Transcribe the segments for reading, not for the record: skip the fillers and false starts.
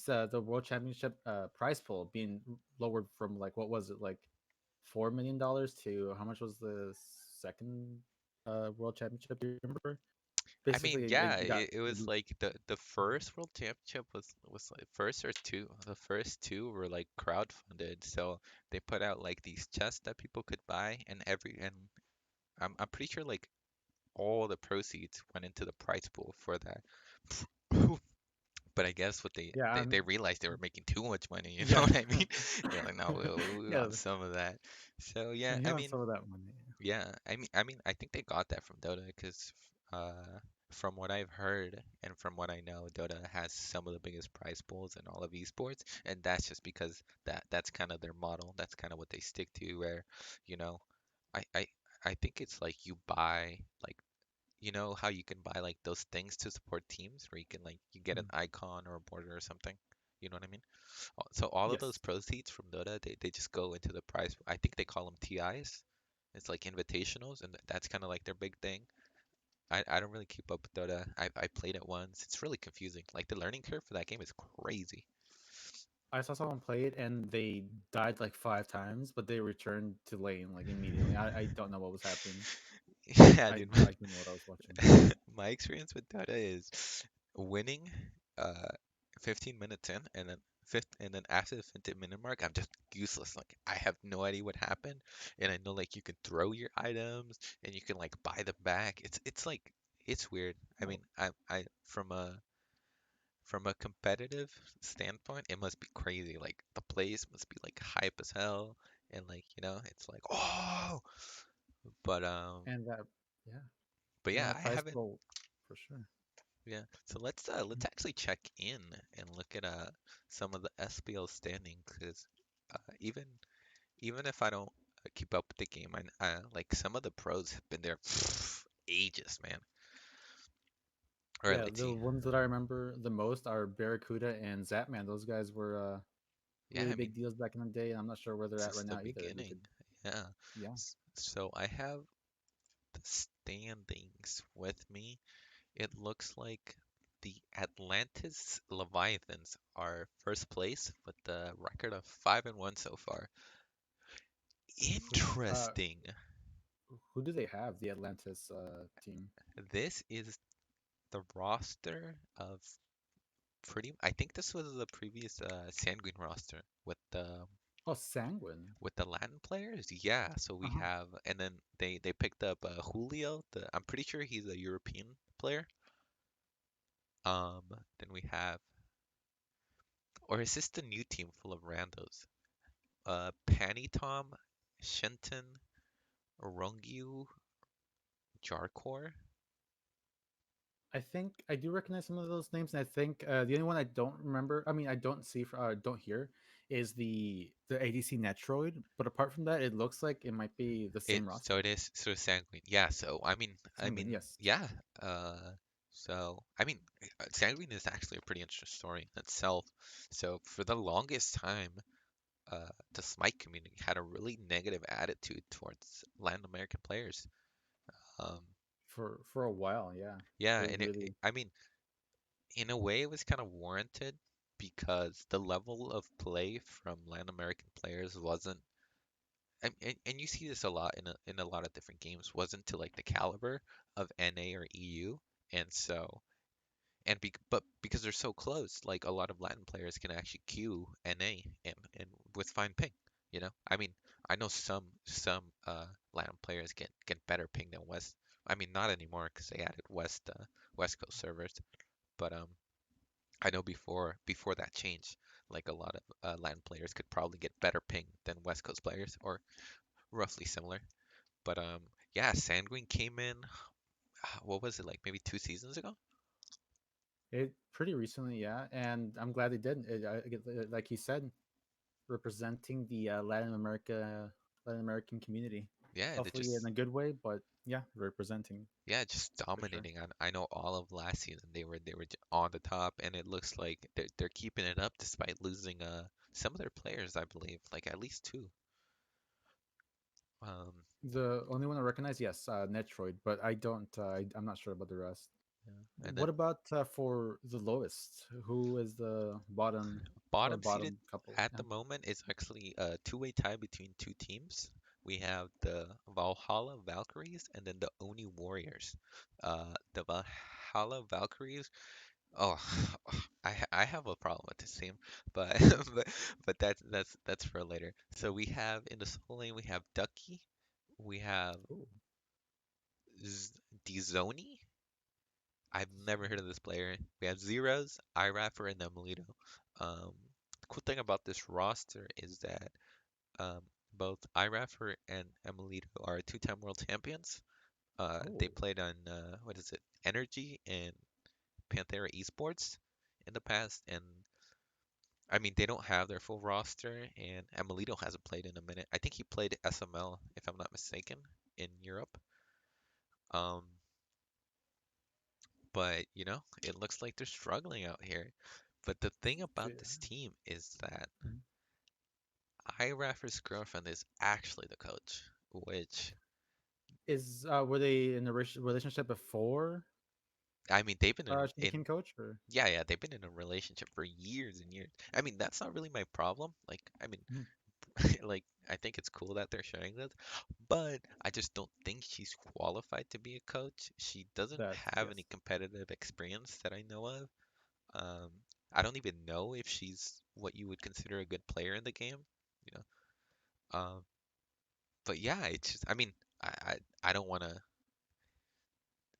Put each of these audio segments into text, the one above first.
the World Championship prize pool being lowered from like what was it like $4 million to how much was the second World Championship? Do you remember? I Basically, mean, they yeah, got it was like the first world championship was like first or two. The first two were like crowdfunded, so they put out like these chests that people could buy, and I'm pretty sure like all the proceeds went into the prize pool for that. But I guess what yeah, they realized they were making too much money, you know yeah, what I mean? They're like, no, we yeah. want some of that. So yeah, And he I wants mean, some of that money. yeah, I think they got that from Dota because from what I've heard and from what I know, Dota has some of the biggest prize pools in all of esports, and that's just because that's kind of their model. That's kind of what they stick to, where, you know, I I I think it's like you buy like you know how you can buy like those things to support teams where you can like you get an Mm. icon or a border or something. You know what I mean? So all of those Yes, proceeds from Dota, they just go into the prize. I think they call them TIs. It's like invitationals, and that's kind of like their big thing. I don't really keep up with Dota. I played it once. It's really confusing. Like the learning curve for that game is crazy. I saw someone play it and they died like 5 times, but they returned to lane like immediately. I don't know what was happening. Yeah, I dude. I don't know what I was watching. My experience with Dota is winning uh 15 minutes in and then after the 15-minute mark I'm just useless. Like I have no idea what happened, and I know like you can throw your items and you can like buy them back. It's like it's weird. I Oh, mean, I from a competitive standpoint, it must be crazy. Like the place must be like hype as hell, and like it's like oh, but and that, yeah, and yeah, that I prize haven't. pool for sure. Yeah, so let's actually check in and look at some of the SPL standings because even if I don't keep up with the game, I like some of the pros have been there ages, man. All right, Yeah, let's the see. ones that I remember the most are Barracuda and Zapman. Those guys were Yeah, really I mean big deals back in the day, and I'm not sure where they're at since right the now either. We beginning. could, Yeah. yeah. So I have the standings with me. It looks like the Atlantis Leviathans are first place with the record of 5-1 so far. Who Interesting. who do they have? The Atlantis team. This is the roster of I think this was the previous Sanguine roster Oh, Sanguine. with the Latin players. Yeah, so we Uh-huh. have, and then they picked up Julio. I'm pretty sure he's a European player. Um, then we have, or is this the new team full of randos? Panny Tom, Shenton, Rongyu, Jarkor. I think I do recognize some of those names, and I think the only one I don't remember, I mean, I don't see, don't hear, is the ADC Netroid. But apart from that, it looks like it might be the It same so roster. it is so Sanguine. Yeah, so Sanguine, yes. yeah. So Sanguine is actually a pretty interesting story in itself. So for the longest time, the Smite community had a really negative attitude towards Latin American players. Um, For a while, yeah, yeah, they and really. I mean, in a way, it was kind of warranted because the level of play from Latin American players wasn't and you see this a lot in a lot of different games, wasn't to like the caliber of NA or EU. And so, but because they're so close, like a lot of Latin players can actually queue NA and with fine ping, you know? I mean, I know some Latin players get better ping than West. I mean, not anymore because they added West Coast servers, but I know before that change, like a lot of Latin players could probably get better ping than West Coast players or roughly similar. But yeah, Sanguine came in. What was it like? Maybe 2 seasons ago. It pretty recently, yeah, and I'm glad they did. Like he said, representing the Latin American community. Yeah, they Hopefully in just a good way, but yeah, representing just for sure. dominating. I know all of last season they were on the top, and it looks like they're keeping it up despite losing some of their players, I believe, like at least two. Um, The only one I recognize, yes, Netroid, but I don't. I'm not sure about the rest. Yeah. And then What about for the lowest? Who is the bottom or bottom seeded bottom couple? at Yeah. the moment is actually a two-way tie between two teams. We have the Valhalla Valkyries and then the Oni Warriors. The Valhalla Valkyries. Oh, I have a problem with this team, but but that's for later. So we have in the solo lane we have Ducky, we have Ooh. Dizoni. I've never heard of this player. We have Zeros, iRapper, and Emilito. The cool thing about this roster is that um, both iRapper and Emilito are two-time world champions. They Oh. played on what is it, Energy and Panthera Esports in the past, and I mean they don't have their full roster, and Emilito hasn't played in a minute. I think he played SML, if I'm not mistaken, in Europe. Um, but it looks like they're struggling out here. But the thing about Yeah. this team is that Mhm. iRapper's girlfriend is actually the coach, which Is were they in a relationship before I mean they've been she became coach, or? yeah, yeah, they've been in a relationship for years and years. I mean, that's not really my problem. Like, I mean, Mhm. like I think it's cool that they're sharing this, but I just don't think she's qualified to be a coach. She doesn't That have yes. any competitive experience that I know of. Um, I don't even know if she's what you would consider a good player in the game, you know. But yeah, it's just, I mean, I don't want to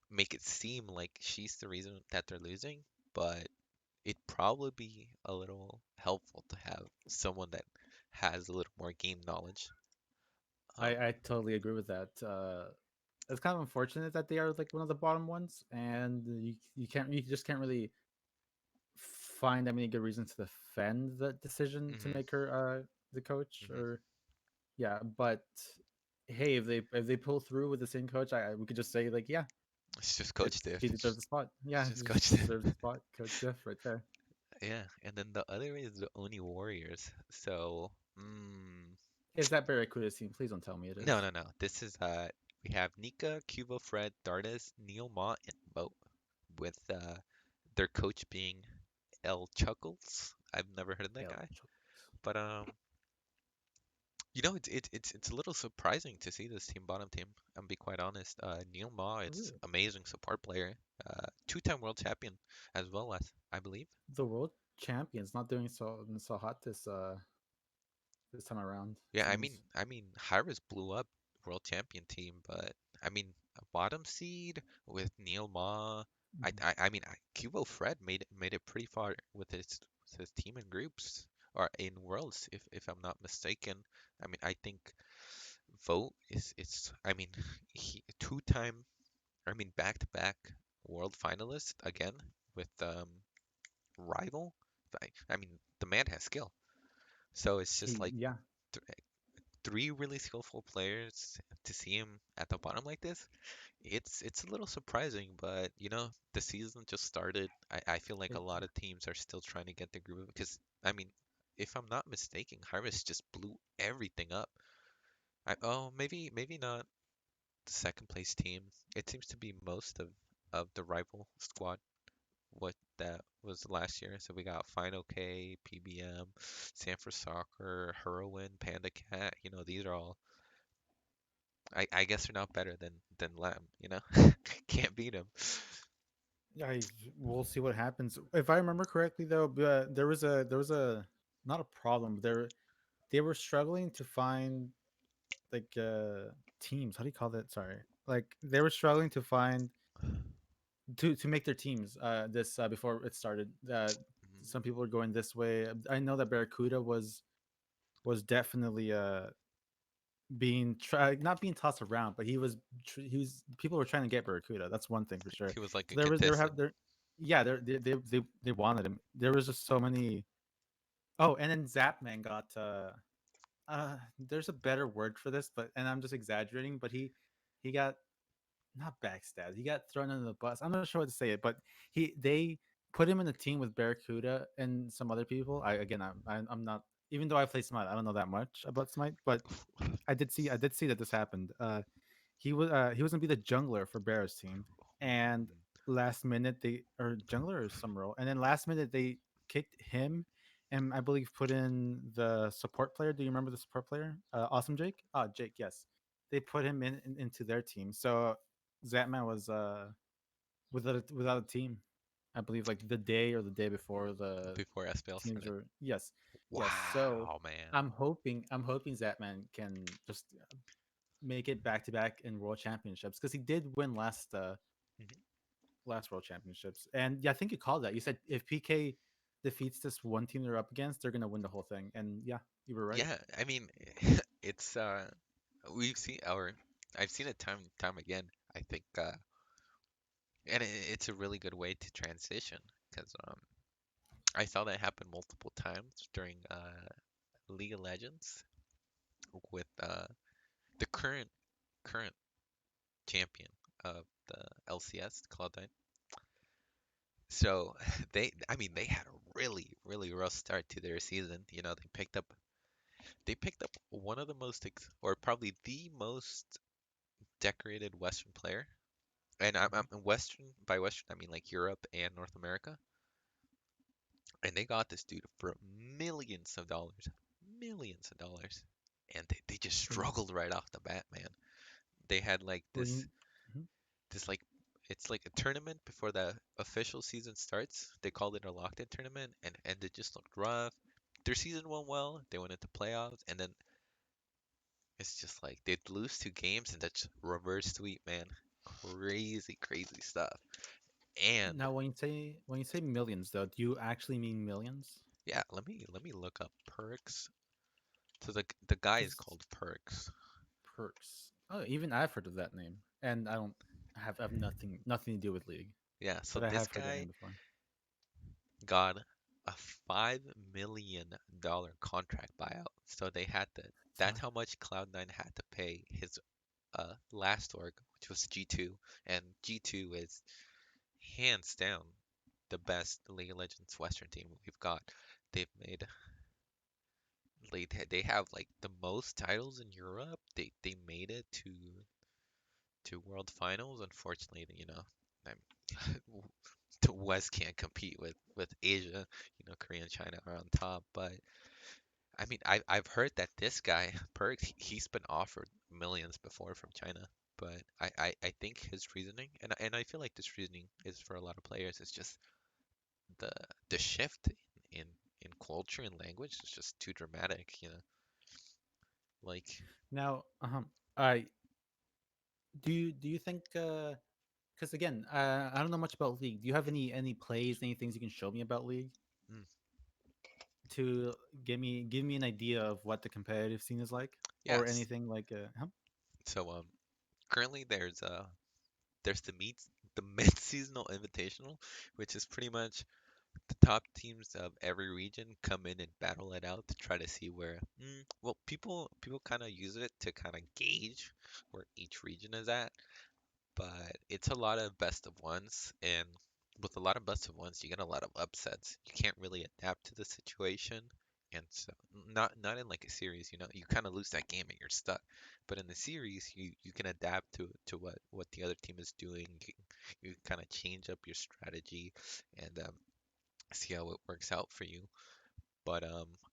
make it seem like she's the reason that they're losing, but it'd probably be a little helpful to have someone that has a little more game knowledge. Um, I totally agree with that. It's kind of unfortunate that they are like one of the bottom ones, and you just can't really find that many good reasons to defend the decision to mhm, make her the coach, mhm. or yeah. But hey, if they pull through with the same coach, we could just say like, yeah, It's just Coach it's Diff. he deserves the spot. It's Yeah, just he Coach just Diff. deserves the spot. Coach Diff right there. Yeah, and then the other is the Oni Warriors. So, Is that Barracuda's team? Please don't tell me it no, is. no, no. This is we have Nika, Cubo, Fred, Dardas, Neil Ma, and Mo, with their coach being El Chuckles. I've never heard of that El guy, Chocos. but it's a little surprising to see this team bottom team. I'm be quite honest. Neil Ma, it's Really? amazing support player. Two-time world champion as well as I believe. The world champions not doing so hot this time around. It Yeah, seems. I mean, Hyris blew up world champion team, but I mean, a bottom seed with Neil Ma. Mhm. I mean, Cubo Fred made it pretty far with his team in groups or in worlds, if I'm not mistaken. I mean, I think Vote is I mean, he two-time, I mean, back-to-back world finalist again with rival. I mean, the man has skill. So it's just He like yeah. th three really skillful players to see him at the bottom like this. It's a little surprising, but the season just started. I feel like a lot Yeah. of teams are still trying to get the groove because I mean, if I'm not mistaken, Harvest just blew everything up. Maybe not the second place team. It seems to be most of the rival squad. What that was last year. So we got Final K, PBM, Sanford Soccer, Heroin, Panda Cat. These are all. I guess they're not better than Lamb. Can't beat them. I We'll see what happens. If I remember correctly, though, there was a not a problem. They were struggling to find like teams. How do you call that? Sorry, like they were struggling to find to make their teams. This before it started. Some people were going this way. I know that Barracuda was definitely being not being tossed around, but he was people were trying to get Barracuda. That's one thing for sure. He was like So a there contestant. have there yeah they wanted him. There was just so many. Oh, and then Zapman got there's a better word for this, but and I'm just exaggerating, but he got not backstabbed. He got thrown under the bus. I'm not sure what to say it, but they put him in a team with Barracuda and some other people. I'm not, even though I play Smite, I don't know that much about Smite, but I did see that this happened. He was gonna be the jungler for Bear's team, and last minute they or jungler or some role, and then last minute they kicked him, and I believe put in the support player. Do you remember the support player? Awesome Jake. Oh, Jake. Yes, they put him into their team. So Zatman was without a team. I believe like the day or the day before the before SPL teams started. were. Yes. So Wow, man. I'm hoping Zatman can just make it back to back in world championships because he did win Mhm. last world championships. And yeah, I think you called that. You said if PK defeats this one team they're up against, they're gonna win the whole thing. And yeah, you were right. Yeah, I mean, it's we've seen or I've seen it time again. I think and it's a really good way to transition because I saw that happen multiple times during League of Legends with the current champion of the LCS, Cloud9. So I mean, they had a really rough start to their season. You know, they picked up one of the most or probably the most decorated Western player, and I'm Western by Western I mean like Europe and North America, and they got this dude for millions of dollars, and they just When struggled right off the bat, man. They had like this when mhm. this like it's like a tournament before the official season starts. They called it a locked-in tournament, and it just looked rough. Their season went well. They went into playoffs, and then it's just like they'd lose two games, and that's reverse sweep, man. Crazy stuff. And Now when you say millions though, do you actually mean millions? yeah, let me look up Perks. So the guy is Because called Perks. perks. Oh, even I've heard of that name, and I have nothing to do with League, Yeah, so but I this have heard that guy name before. got a $5 million contract buyout. So they had to. That's Fine. how much Cloud9 had to pay his last org, which was G2, and G2 is hands down the best League of Legends Western team we've got. They've made they have like the most titles in Europe. They made it to World Finals. Unfortunately, I'm, the West can't compete with Asia. You know, Korea and China are on top. But I mean, I've heard that this guy Perks, he's been offered millions before from China. But I think his reasoning, and I feel like this reasoning is for a lot of players, is just the the shift in in culture and language is just too dramatic. You know, like Now, I do you think? Because again, I don't know much about League. Do you have any plays, any things you can show me about League mm, to give me an idea of what the competitive scene is like, or yes. anything like? So currently there's the mid seasonal invitational, which is pretty much the top teams of every region come in and battle it out to try to see where well people kind of use it to kind of gauge where each region is at, but it's a lot of best of ones, and with a lot of best of ones you get a lot of upsets. You can't really adapt to the situation, and so not in like a series, you kind of lose that game and you're stuck. But in the series you can adapt to what the other team is doing. You kind of change up your strategy and see how it works out for you. But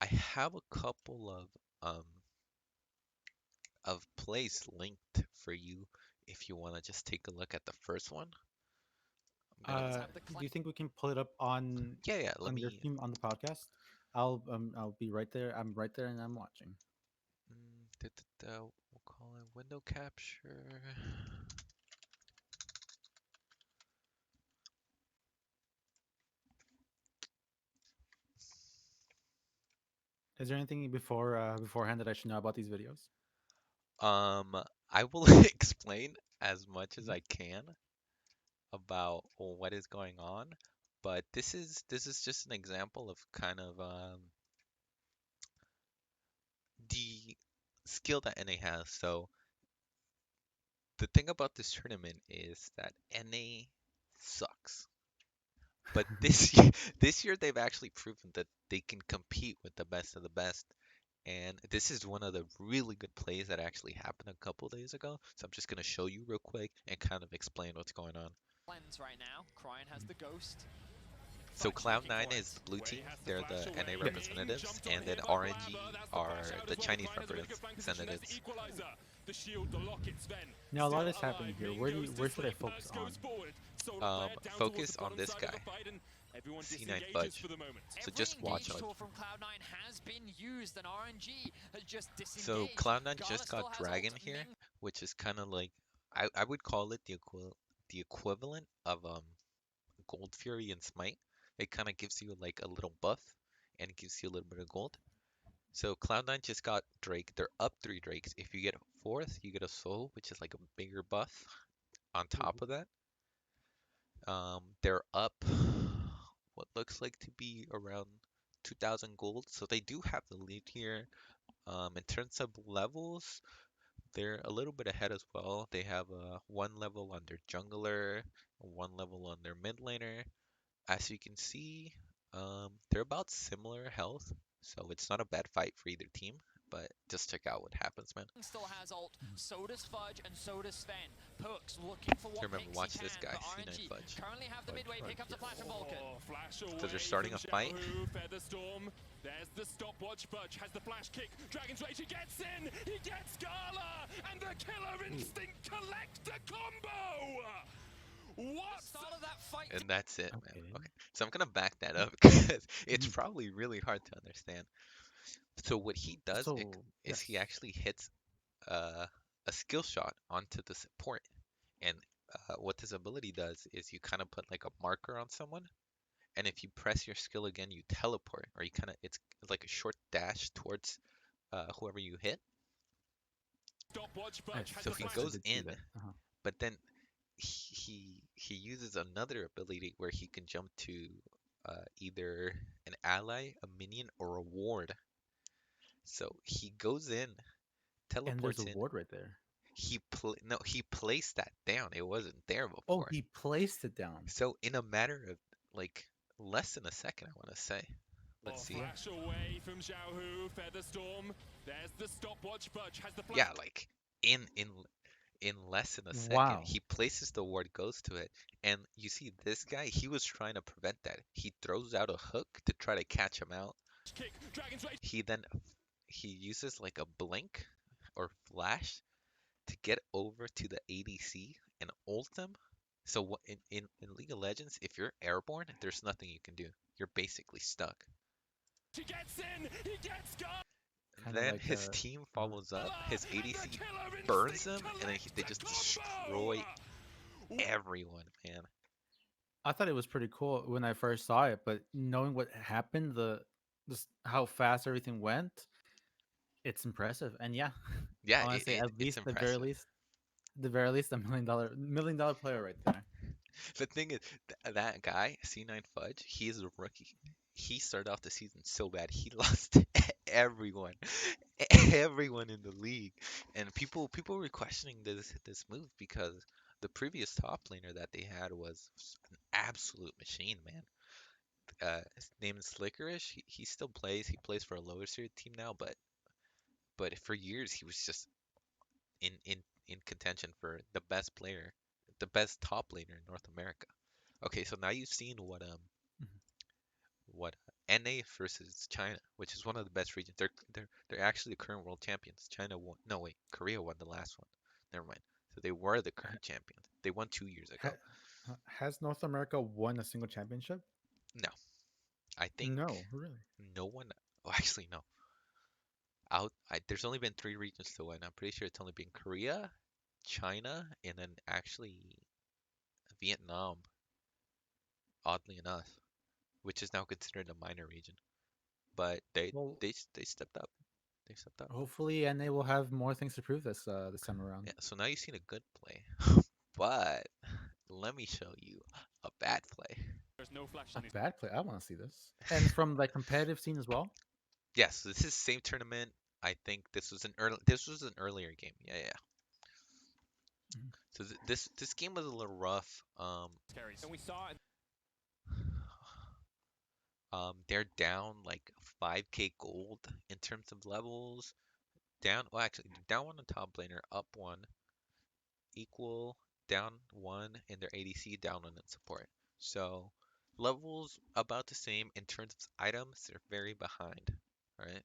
I have a couple of plays linked for you if you want to just take a look at the first one. I'm gonna Do you think we can pull it up yeah, let on your me team on the podcast? I'll be right there. I'm right there and I'm watching. we'll call it window capture. Is there anything beforehand that I should know about these videos? Um, I will explain as much as Mhm. I can about what is going on, but this is just an example of kind of the skill that NA has. So the thing about this tournament is that NA sucks. But this year, this year they've actually proven that they can compete with the best of the best. And this is one of the really good plays that actually happened a couple days ago. So I'm just gonna show you real quick and kind of explain what's going on. Lens right now. Cryon has the ghost. So Fudge looking Cloud9 for is it. the blue Where he team, has to they're flash the NA away. Yeah. Being representatives, jumped on and then here by RNG Glaber. That's the are flash out the as well. Chinese Cryon has a good flank position. There's the representatives. equalizer. The shield, the locket, Sven. Now a lot Still is happening alive. here. Being Where ghosted. should I Slate focus Perks on? goes forward. Solar Flare down towards Focus the on bottom this side of guy, the fight, and everyone C9 disengages Fudge. for the moment. So Every just watch engage out. tool from Cloud9 has been used, and RNG has just So disengaged. Cloud9 Gala just still got has Dragon ult. here, Ming which is kind of like I would call it the equivalent of Gold Fury and Smite. It kind of gives you like a little buff and it gives you a little bit of gold. So Cloud9 just got Drake. They're up 3 Drakes. If you get a fourth, you get a soul, which is like a bigger buff on top Ooh. of that. They're up what looks like to be around 2,000 gold. So they do have the lead here. In terms of levels, they're a little bit ahead as well. They have one level on their jungler, one level on their mid laner. As you can see, they're about similar health, so it's not a bad fight for either team. But just check out what happens, man. still has ult. So does Fudge, and so does Sven. Perks looking for what Remember, picks watch he can, this guy, but C9 RNG Fudge. currently have the Fudge, midway. Here Fudge, comes a flash from Vulcan. Oh, flash away So they're starting a from fight. Xiaohu, Featherstorm. There's the stopwatch. Fudge has the flash kick. Dragon's Rage, he gets in. He gets Gala. And the Killer Instinct collector combo. What? Start of that fight. And that's it, man. Okay. Okay, so I'm gonna back that up because it's Mhm. probably really hard to understand. So what he does So is yes. he actually hits uh, a skill shot onto the support, and what this ability does is you kind of put like a marker on someone, and if you press your skill again, you teleport, or you kind of it's like a short dash towards whoever you hit. Stopwatch. I Fudge has So the he flash. I goes did see in, that. but then he uses another ability where he can jump to either an ally, a minion, or a ward. So he goes in, And there's a teleports in. ward right there. He placed that down. It wasn't there Oh, before. he placed it down. So in a matter of like less than a second, I want to say. Oh, Let's see. flash away from Xiaohu, Featherstorm. There's the stopwatch. Fudge has the flash. Yeah, like in less than a second, Wow. he places the ward, goes to it, and you see this guy. He was trying to prevent that. He throws out a hook to try to catch him out. Kick. Dragon's Rage. He uses like a blink or flash to get over to the ADC and ult them. So in League of Legends, if you're airborne, there's nothing you can do. You're basically stuck. He gets in. He gets gone. Kind of Then like his team follows up. His And the ADC Killer burns Instinct him, and then they just collector destroy combo. everyone, man. I thought it was pretty cool when I first saw it, but knowing what happened, the just how fast everything went, it's impressive. And yeah, Yeah, honestly, at it's least impressive. the very least, a $1 million player right there. The thing is, that guy, C9 Fudge, he is a rookie. He started off the season so bad, he lost to everyone, everyone in the league, and people were questioning this move because the previous top laner that they had was an absolute machine, man. His name is Slickerish. He still plays. He plays for a lower tier team now, but for years he was just in in in contention for the best player, the best top laner in North America. Okay, so now you've seen Mhm. what NA versus China, which is one of the best regions. They're actually the current world champions. China won. No, wait, Korea won the last one. Never mind. So they were the Ha- current champions. They won 2 years ago. ha- has North America won a single championship? No, I think No, really. no one. Oh, actually, no. There's only been 3 regions to win. I'm pretty sure it's only been Korea, China, and then actually Vietnam. Oddly enough, which is now considered a minor region. But Well, they stepped up. They stepped up. hopefully, NA will have more things to prove this time around. Yeah, so now you've seen a good play. But let me show you a bad play. There's no flash A in his. bad play. I want to see this. And from the competitive scene as well. Yes, this is the same tournament. I think this was an earlier game. Yeah, yeah. Mhm. So this game was a little rough. Carries. And we saw it. They're down like 5k gold in terms of levels. Down, well, actually, down one on top laner, up one, equal, down one in their ADC, down one in support. So levels about the same in terms of items. They're very behind. All right.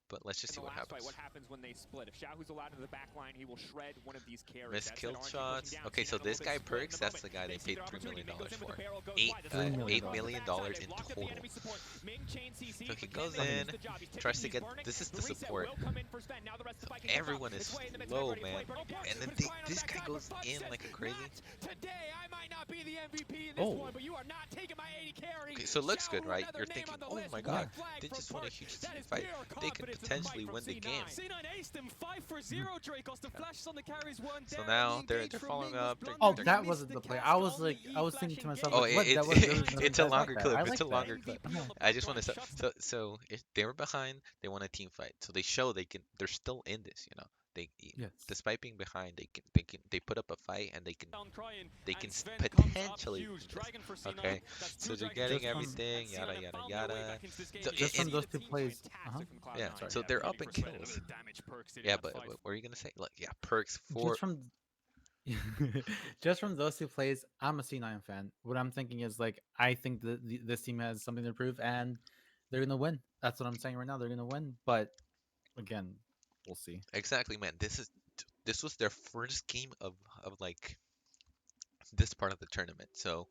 But let's just In see the what last fight, happens. what happens when they split? If Xiaohu's allowed into the back line, he will shred one of these carries. Missed That's kill then RNG shots. pushing down. Okay, C9 so a little this bit guy split in Perks, the that's moment. the guy they see paid their $3 opportunity. million Ming goes in with for. the barrel, goes Eight, wide. The $3 smoke million. goes $8 to the million backside. in They've locked up the total. enemy support. Ming chain CC, So he but goes can they in, finish the job? He's tries to ticking, get. he's burning. This is The the reset support. will come in for Sven. Now the rest of the So fight can come everyone out. is It's way in the mid-side, low, ready to man. play, burning down. And then But it's fine on the this guy backside, goes but Bud in says, like a crazy. "Not today. I might not be the MVP in this Oh. one, but you are not taking my 80 carry." Okay, so it looks good, Xiaohu, right? another You're name thinking, on the oh list. my Red god, flag they from just won a Perk. huge That team is fight. pure They could confidence in the fight potentially from win the C9. game. C9 aced him 5-0, Dracos. The flashes on the carries weren't So there. now and the they're engage from following Ming was up. Oh, blundered. that He wasn't missed the play. catch I on was the like, I was E-flash thinking to myself, Oh, like, engage. what? That was there was another it's a guy longer like that. clip. I It's like a that. longer MVP clip. on the I just want backline to shuts so if they were behind, they won a team fight. So they show they can. They're still in this. You know, Yes. despite being behind, they put up a fight and down crying, they and can Sven comes up potentially huge. win this. Dragon for C9. Okay, That's so two they're dragons getting Just from- everything, and yada C9 yada found their way yada. back into this game. So It Just is from the those two team plays. fantastic from Cloud9. Yeah, Sorry. so they're Ready up in for Sven. kills. Look at the damage Perks did in Yeah, that but fight. what were you gonna say? Like, yeah, Perks for Just from just from those two plays, I'm a C9 fan. What I'm thinking is like, I think that this team has something to prove, and they're gonna win. That's what I'm saying right now. They're gonna win, but again, we'll see. exactly, man. This was their first game of like this part of the tournament. So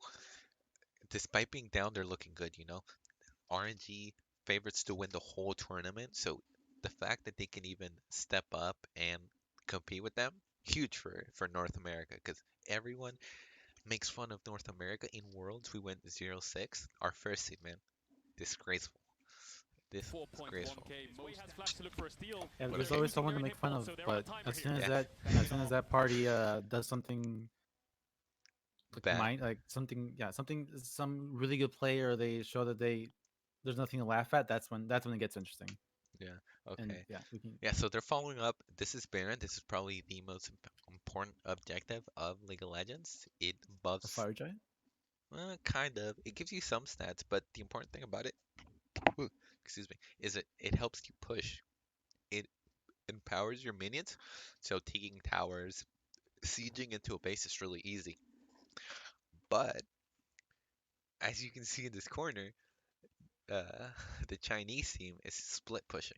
despite being down, they're looking good. You know, RNG favorites to win the whole tournament. So the fact that they can even step up and compete with them, huge for North America, because everyone makes fun of North America. In Worlds, we went 0-6. Our first seed, man. Disgraceful. Disgraceful. 4.1k. Mo has flash to look for a steal. Yeah, What there's a- always someone to make fun of, but as soon as that party does something like Bad. like something, yeah, some really good play, or they show that there's nothing to laugh at. That's when it gets interesting. And Okay. yeah, we can. Yeah, so they're following up. This is Baron. This is probably the most important objective of League of Legends. It A buffs, fire giant. kind of. It gives you some stats, but the important thing about it, ooh, excuse me, is it helps you push. It empowers your minions, so taking towers, sieging into a base is really easy. But as you can see in this corner, uh, the Chinese team is split pushing.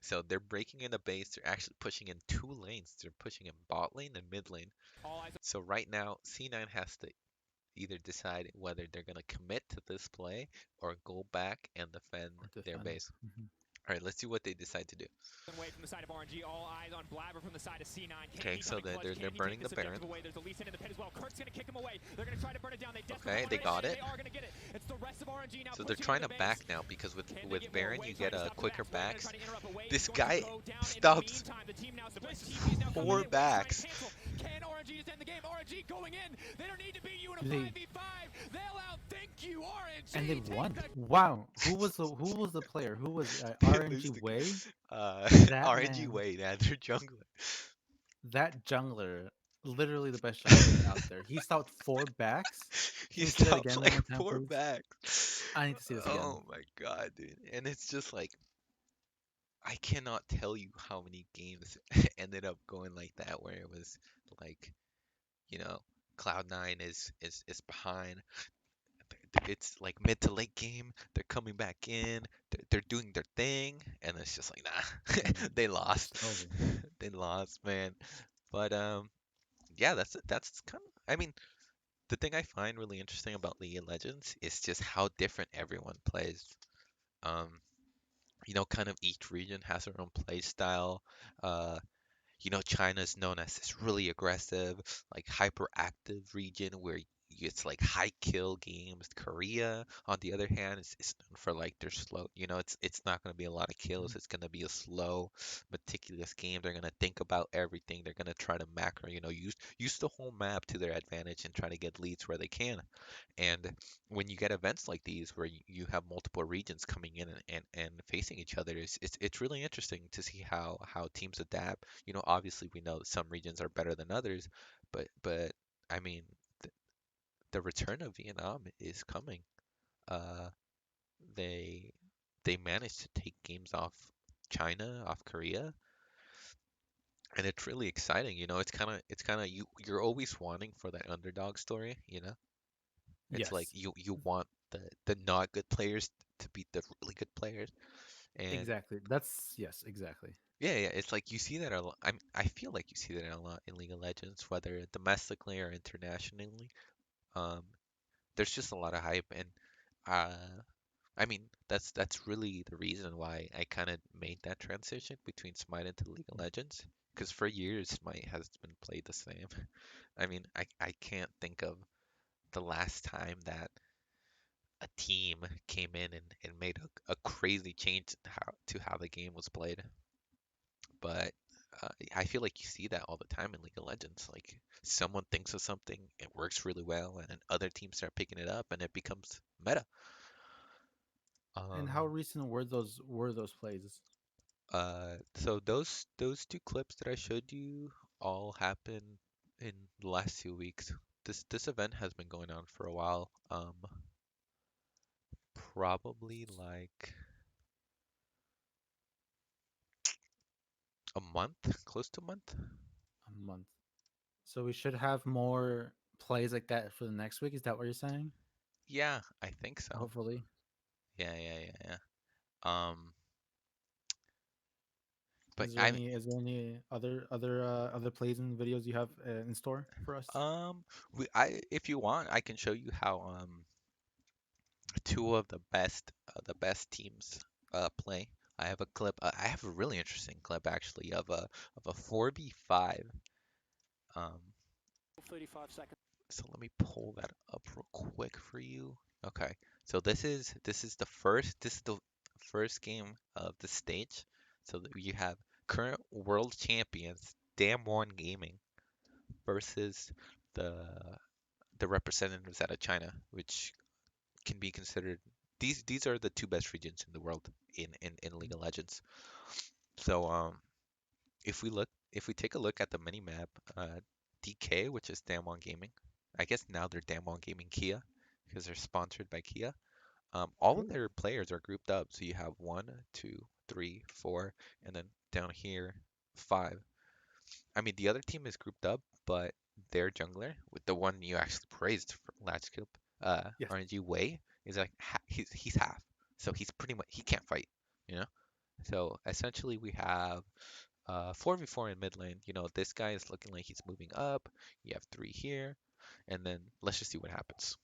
So they're breaking in a base. They're actually pushing in two lanes. They're pushing in bot lane and mid lane. All eyes So right now, C9 has to either decide whether they're gonna commit to this play or go back and defend Or their defend. base. Mhm. All right, let's see what they decide to do. away from the side of RNG. All eyes on Blabber from the side of C9. Can Okay, he so come in clutch? they're Can he burning take the this Baron. objective away? There's the Lee Sin in the pit as well. Kurt's gonna kick him away. They're gonna try to burn it down. They desperately Okay, want they it, got and it. They are gonna get it. It's the rest of RNG now. So they're pushing trying into to the back base. now because Can they with get more Baron away? you Trying get to a stop the quicker backs. backs. Trying to interrupt away. This He's going to guy go down. In the stops meantime, the team now split. TP is now coming 4 in. West trying to backs. cancel. Can RNG just end the game? RNG going in. They don't need to beat you in a They- 5v5. They'll outthink you, RNG. And they take won. the Wow. Who was the player? Who was RNG Losing. Way? RNG man. Wade, yeah, their jungler. That jungler, literally the best jungler out there. He stopped 4 backs. He Can we see that stopped again one like more time, 4 please? backs. I need to see this again. Oh my god, dude. And it's just like I cannot tell you how many games ended up going like that where it was like, you know, Cloud9 is behind. It's like mid to late game. They're coming back in. They're doing their thing, and it's just like nah, they lost. It's over. They lost, man. But yeah, that's kind of. I mean, the thing I find really interesting about League of Legends is just how different everyone plays. Um, you know, kind of each region has their own play style. Uh, you know, China's known as this really aggressive, like hyperactive region where it's like high kill games. Korea, on the other hand, is known for like their slow. You know, it's not going to be a lot of kills. It's going to be a slow, meticulous game. They're going to think about everything. They're going to try to macro. You know, use the whole map to their advantage and try to get leads where they can. And when you get events like these where you have multiple regions coming in and facing each other, it's really interesting to see how teams adapt. You know, obviously we know some regions are better than others, but I mean the return of Vietnam is coming. Uh, they they managed to take games off China, off Korea, and it's really exciting. It's kind of you're always wanting for that underdog story. It's like Yes, you want the not good players to beat the really good players, and exactly. That's yes, exactly. yeah, it's like you see that a lot. I feel like you see that a lot in League of Legends, whether domestically or internationally. Um, there's just a lot of hype, and uh, I mean that's really the reason why I kind of made that transition between Smite into League of Legends, because for years Smite has been played the same. I mean, I can't think of the last time that a team came in and made a crazy change to how the game was played. But I feel like you see that all the time in League of Legends. Like someone thinks of something, it works really well, and then other teams start picking it up, and it becomes meta. And Um, how recent were those plays? so those two clips that I showed you all happened in the last 2 weeks. This event has been going on for a while. Probably like a month, close to a month. A month. So we should have more plays like that for the next week. Is that what you're saying? Yeah, I think so. Hopefully. Yeah. But Is there any other plays and videos you have in store for us? um, if you want, I can show you how two of the best teams play. I have a clip. I have a really interesting clip actually of a 4v5. Um, 35 seconds. so let me pull that up real quick for you. Okay, so this is the first game of the stage. So that you have current world champions Damwon Gaming versus the the representatives out of China, which can be considered these are the two best regions in the world in League of Legends. So if we take a look at the mini map, DK, which is Damwon Gaming, I guess now they're Damwon Gaming Kia because they're sponsored by Kia. All of Ooh. their players are grouped up, so you have one, two, three, four, and then down here five. I mean, the other team is grouped up, but their jungler, with the one you actually praised for last clip, Yes. RNG Wei, is like he's half, so he's pretty much he can't fight, you know. So essentially, we have 4v4 in mid lane. This guy is looking like he's moving up. You have three here, and then let's just see what happens.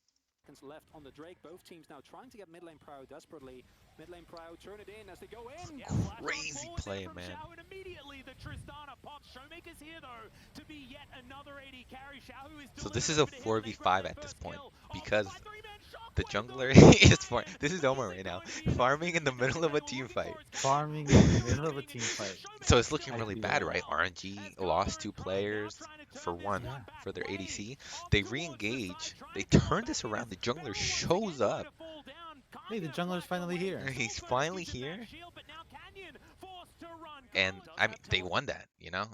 Left on the Drake. Both teams now trying to get mid lane Prow desperately. Mid lane Prow turn it in as they go in. Crazy play, man. And immediately the Tristana pops. Showmaker's here though to be yet another AD carry. Xiao is So this is a delivering over to him. They 4v5 grab at their this first point kill. because By three-man the shockwave, jungler though. is this is Omar right now, farming in the middle of a team fight. Farming in the middle of a team fight. So it's looking I really feel bad, that. right? RNG lost two players for one Yeah. for their ADC. They re-engage. They turn this around. The jungler shows up. Hey, the jungler's finally here. He's finally here. And I mean, they won that,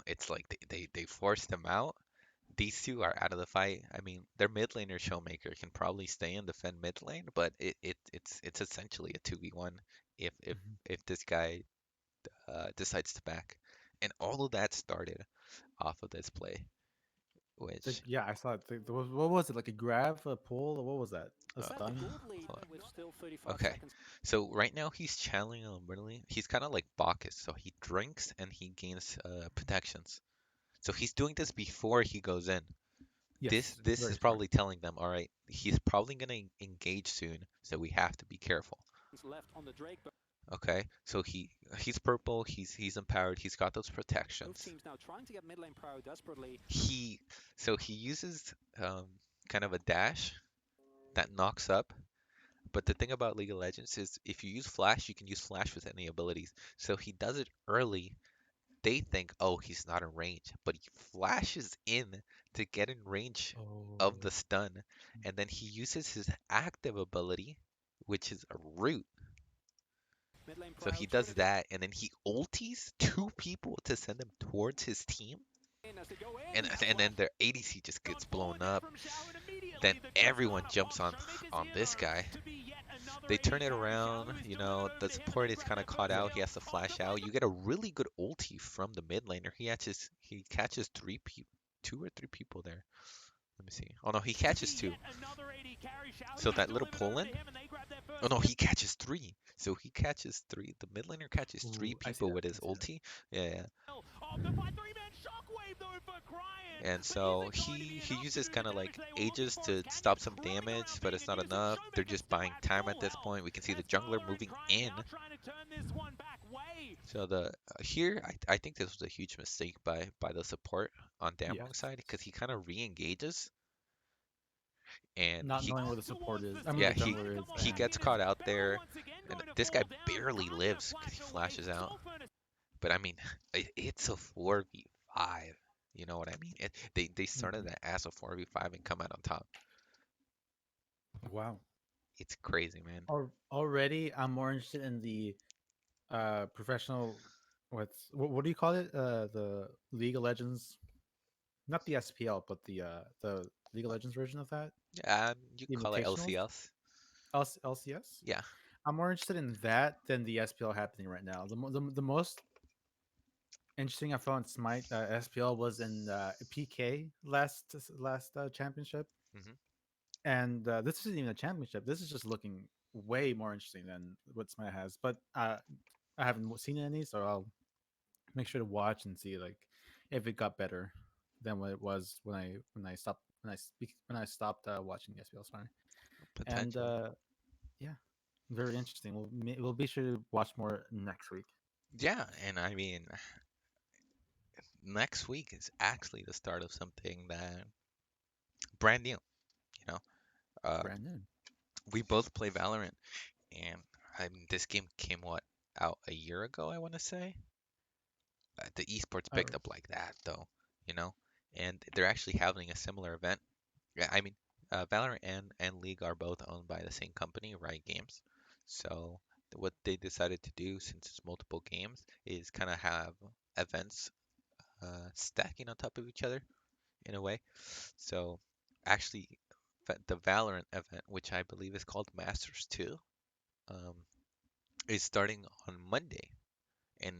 It's like they forced him out. These two are out of the fight. I mean, their mid laner Showmaker can probably stay and defend mid lane, but it's essentially a 2v1 if Mhm. if this guy decides to back. And all of that started off of this play, which Yeah, I saw it. What was it? Like a grab, a pull, or what was that? A uh, stun? hold With still 35 on. Okay, seconds. so right now he's channeling a literally. He's kind of like Bacchus, so he drinks and he gains protections. So he's doing this before he goes in. This Yes, this very is smart. probably telling them, all right, he's probably gonna engage soon, so we have to be careful. Left on the Drake. Okay, so he's purple, he's empowered, he's got those Both protections. teams now trying to get mid lane Prow desperately. He uses kind of a dash that knocks up. But the thing about League of Legends is if you use Flash, you can use Flash with any abilities. So he does it early. They think, oh, he's not in range, but he flashes in to get in range of the Oh. stun, and then he uses his active ability, which is a root. Mid lane So Prow he turn does it that, and then he ulties two people to send them towards his team, in as they go in. and then their ADC just gets blown up. Then everyone jumps on this guy, they turn it around. You know, the support is kind of caught out. He has to flash out. You get a really good ulti from the mid laner. He catches two or three people there. Let me see. Oh no, he catches two. So that little pull-in. Oh no, he catches three. So he catches three. The mid laner catches three Ooh, I see people that. with I his see that. ulti. Yeah, yeah. Off the fight, three-man shockwave though for Cryan. And But is so it going to be he enough to uses do the kind of damage like they were looking ages for to as Canyon stop some roaming damage, around but being it's and not using enough. They're Showmaker just still buying at time at full this health. point. We can see the As jungler Gala and moving Cryan in. now trying to turn this one back way. So the here I think this was a huge mistake by the support on Yes. Damwon's side because he kind of re-engages and Not he knowing where Off the support towards is. the I mean, yeah the side. he jungler is, Come on he back and gets in as caught out Bell there once again and going to this guy fall down. barely Trying to lives because he flash away. flashes out. Soul Furnace But I mean it's a 4v5. You know what I mean? They started Mhm. that as a 4v5 and come out on top. Wow. It's crazy, man. Already, I'm more interested in the professional. What do you call it? The League of Legends, not the SPL, but the League of Legends version of that, You the call it Invitationals, LCS. LCS. Yeah. I'm more interested in that than the SPL happening right now. The most interesting I found Smite SPL was in PK last championship, hmm and this isn't even a championship. This is just looking way more interesting than what Smite has. But I haven't seen any, so I'll make sure to watch and see like if it got better than what it was when I stopped watching SPL. Sorry, and Potentially. yeah, very interesting. We'll be sure to watch more next week. Yeah, and I mean, next week is actually the start of something that brand new, you know. Uh, Brand new. we both play Valorant, and I mean, this game came out a year ago, I want to say. The esports Oh, picked up like that, though, you know, and they're actually having a similar event. Yeah, I mean, Valorant and League are both owned by the same company, Riot Games. So what they decided to do, since it's multiple games, is kind of have events stacking on top of each other in a way. So actually, the Valorant event, which I believe is called Masters 2, um, is starting on Monday, and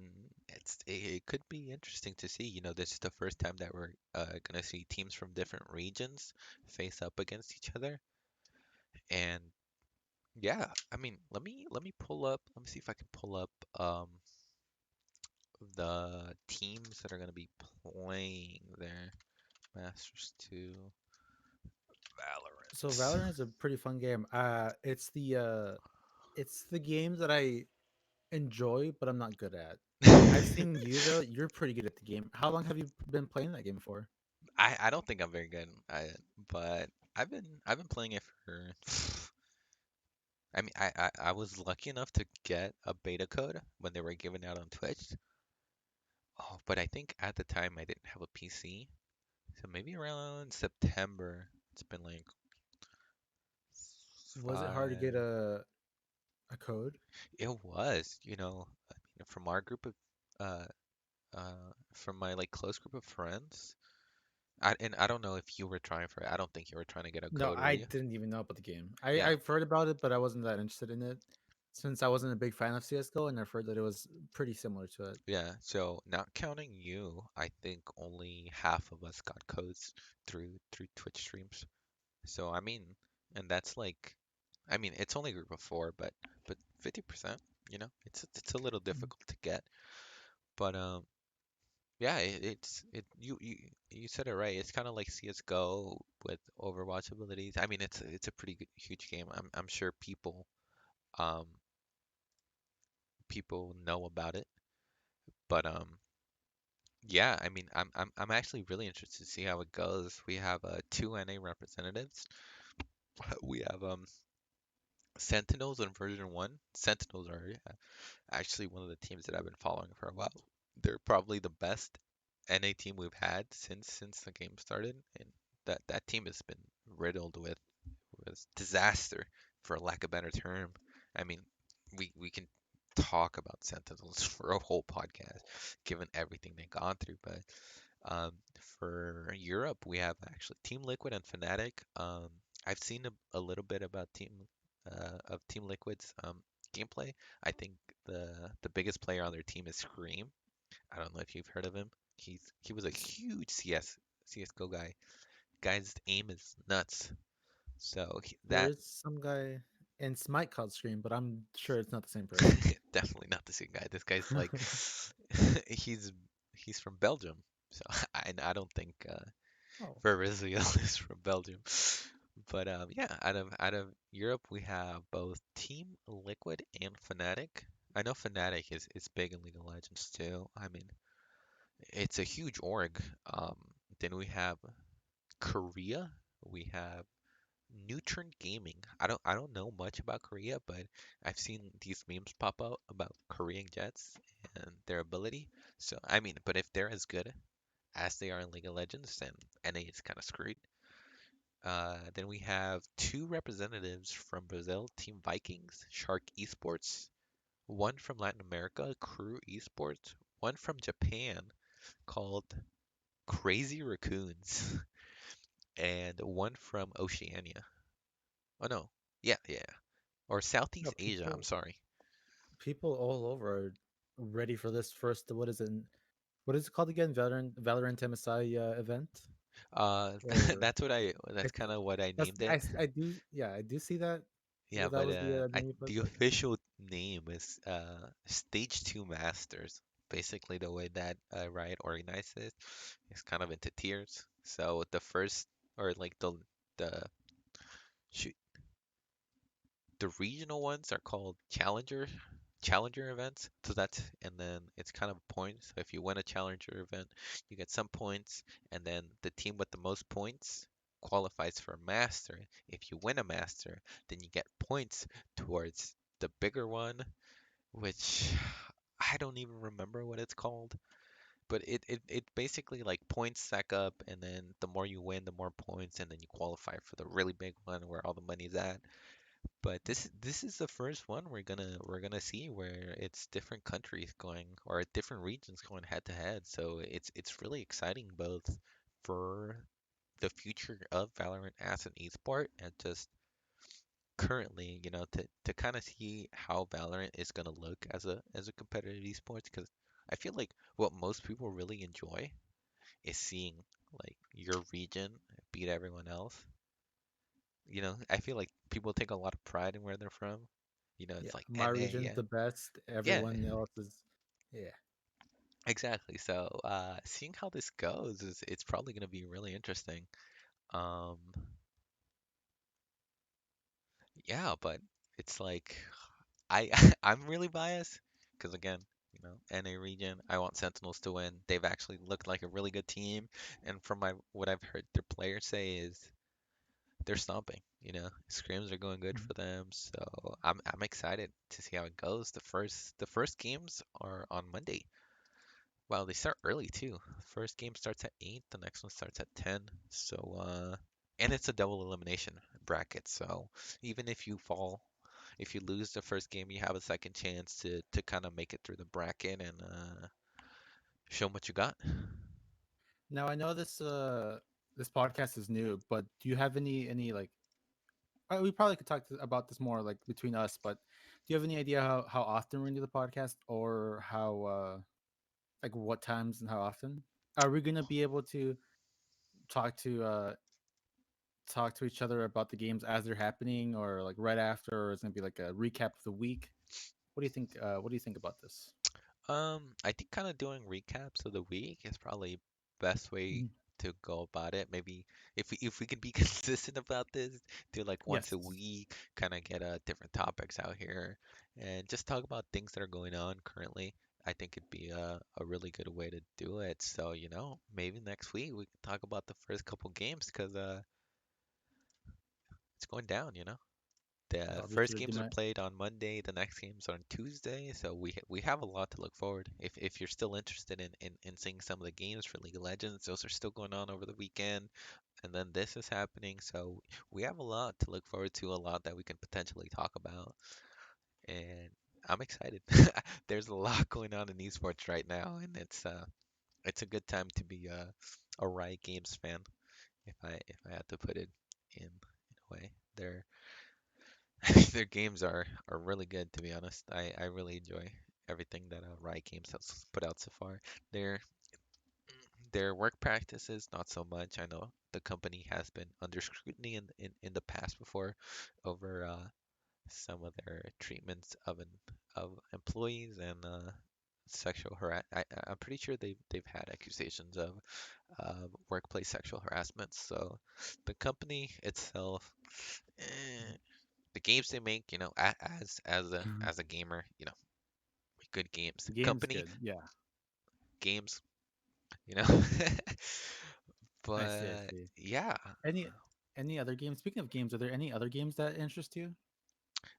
it could be interesting to see. You know, this is the first time that we're gonna see teams from different regions face up against each other, and yeah, I mean, let me pull up. Let me see if I can pull up the teams that are gonna be playing there. Masters 2 so Valorant. Valorant is a pretty fun game. It's the game that I enjoy, but I'm not good at. I've seen you though. You're pretty good at the game. How long have you been playing that game for? I don't think I'm very good, but I've been playing it for. I mean, I was lucky enough to get a beta code when they were given out on Twitch. Oh, but I think at the time I didn't have a PC, so maybe around September. It's been like Was it hard to get 5. a code? It was, I mean, from our group of uh from my like close group of friends. And I don't know if you were trying for it. I don't think you were trying to get a No, code, were I you? didn't even know about the game. Yeah. I've heard about it, but I wasn't that interested in it since I wasn't a big fan of CS:GO, and I've heard that it was pretty similar to it. Yeah, so not counting you, I think only half of us got codes through Twitch streams. So I mean, and that's like, I mean, it's only a group of four, but 50%, it's a little Mm. difficult to get. But yeah, you said it right. It's kind of like CS:GO with Overwatch abilities. I mean, it's a pretty good, huge game. I'm sure um people know about it, but yeah, I mean, I'm actually really interested to see how it goes. We have two NA representatives. We have Sentinels in version one. Sentinels are actually one of the teams that I've been following for a while. They're probably the best NA team we've had since the game started, and that team has been riddled with disaster, for lack of a better term. I mean, we can talk about Sentinels for a whole podcast, given everything they've gone through, but for Europe, we have actually Team Liquid and Fnatic. I've seen a little bit about of Team Liquid's gameplay. I think the biggest player on their team is Scream. I don't know if you've heard of him. He was a huge CS:GO guy. Guy's aim is nuts. So There that is some guy in Smite called Scream, but I'm sure it's not the same person. definitely not the same guy. This guy's like he's he's from Belgium. So I don't think Oh, Verizio is from Belgium. But yeah, out of Europe we have both Team Liquid and Fnatic. I know Fnatic is big in League of Legends too. I mean, it's a huge org. Um, then we have Korea. We have Neutron Gaming. I don't know much about Korea, but I've seen these memes pop out about Korean Jets and their ability. So I mean, but if they're as good as they are in League of Legends, then NA is kind of screwed. Then we have two representatives from Brazil, Team Vikings, Shark Esports, one from Latin America, Crew Esports, one from Japan called Crazy Raccoons, and one from Oceania. Oh no, yeah, or no, Southeast Asia. I'm sorry. people all over are ready for this first. What is it? What is it called again? Valorant MSI event. Or That's I, kind of what I named it. I do, yeah, I do see that. Yeah, That but was the I name, but the official name is Stage 2 Masters. Basically, the way that Riot organizes it is kind of into tiers. So the first, or like the shoot, the regional ones are called challenger events. So that's, and then it's kind of points. So if you win a challenger event, you get some points, and then the team with the most points qualifies for a master. If you win a master, then you get points towards the bigger one, which I don't even remember what it's called. But it basically like points stack up, and then the more you win, the more points, and then you qualify for the really big one where all the money's at. But this is the first one we're gonna see where it's different countries going, or different regions going head to head. So it's really exciting both for the future of Valorant as an esport, and just currently, to kind of see how Valorant is gonna look as a competitive esports. Because I feel like what most people really enjoy is seeing like your region beat everyone else. I feel like people take a lot of pride in where they're from. yeah, It's like my NA, region's yeah. the best. Yeah, Everyone else is, yeah. exactly. So, seeing how this goes is it's probably going to be really interesting. Um, yeah, but it's like I I'm really biased because again, NA region, I want Sentinels to win. They've actually looked like a really good team, and from what I've heard their players say is they're stomping. Scrims are going good Mhm. for them, so I'm excited to see how it goes. The first games are on Monday. Wow, they start early too. First game starts at 8, the next one starts at 10. So and it's a double elimination bracket. So even if you lose the first game, you have a second chance to kind of make it through the bracket and show 'em what you got. Now I know this podcast is new, but do you have any like we probably could talk about this more like between us, but do you have any idea how often we do the podcast, or how like what times and how often? Are we gonna be able to talk to uh talk to each other about the games as they're happening, or like right after, or is it gonna be like a recap of the week? What do you think? What do you think about this? I think kind of doing recaps of the week is probably best way Mhm. to go about it. Maybe if we could be consistent about this, do like once Yes. a week, kind of get different topics out here and just talk about things that are going on currently. I think it'd be a really good way to do it. So, maybe next week we can talk about the first couple games because it's going down. The I'll be first sure to do games are my. played on Monday, the next games are on Tuesday, so we have a lot to look forward. If you're still interested in seeing some of the games for League of Legends, those are still going on over the weekend, and then this is happening, so we have a lot to look forward to, a lot that we can potentially talk about, and I'm excited. There's a lot going on in esports right now, and it's a good time to be a Riot Games fan, if I had to put it in a way. They're Their games are really good, to be honest. I really enjoy everything that Riot Games has put out so far. Their their work practices, not so much. I know the company has been under scrutiny in the past before over some of their treatments of employees and sexual harass. I'm pretty sure they've had accusations of workplace sexual harassment. So the company itself, eh, the games they make, as a gamer, good games. The game's Company good. Yeah, games, you know. I see. I But see. yeah, Any other games? Speaking of games, are there any other games that interest you?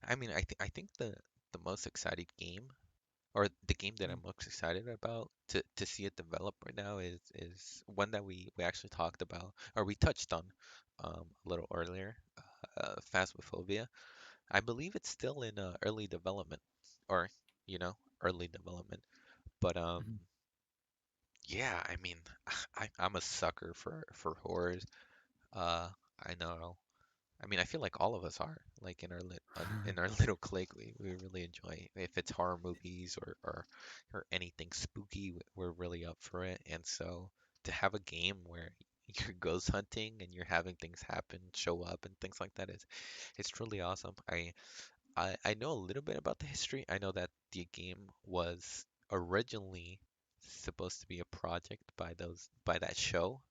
I mean, I think the most exciting game, or the game that I'm most excited about to see it develop right now, is one that we actually talked about, or we touched on a little earlier, Phasmophobia. I believe it's still in early development, or you know, early development. But Mhm. yeah, I mean, I'm a sucker for horrors. Uh, I know. I mean, I feel like all of us are, like in our little clique, we really enjoy if it's horror movies or anything spooky, we're really up for it. And so to have a game where you're ghost hunting and you're having things happen, show up and things like that is it's truly awesome. I know a little bit about the history. I know that the game was originally supposed to be a project by that show,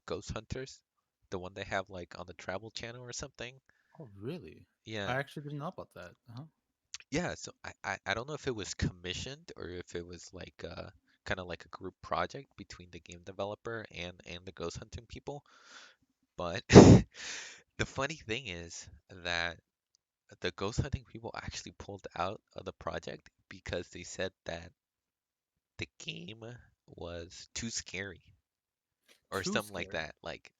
Ghost Hunters, the one they have like on the Travel Channel or something. Oh, really? Yeah, I actually didn't know about that. Uh-huh. yeah. So I don't know if it was commissioned or if it was like kind of like a group project between the game developer and the ghost hunting people. But the funny thing is that the ghost hunting people actually pulled out of the project because they said that the game was too scary or Too something like scary. that. Like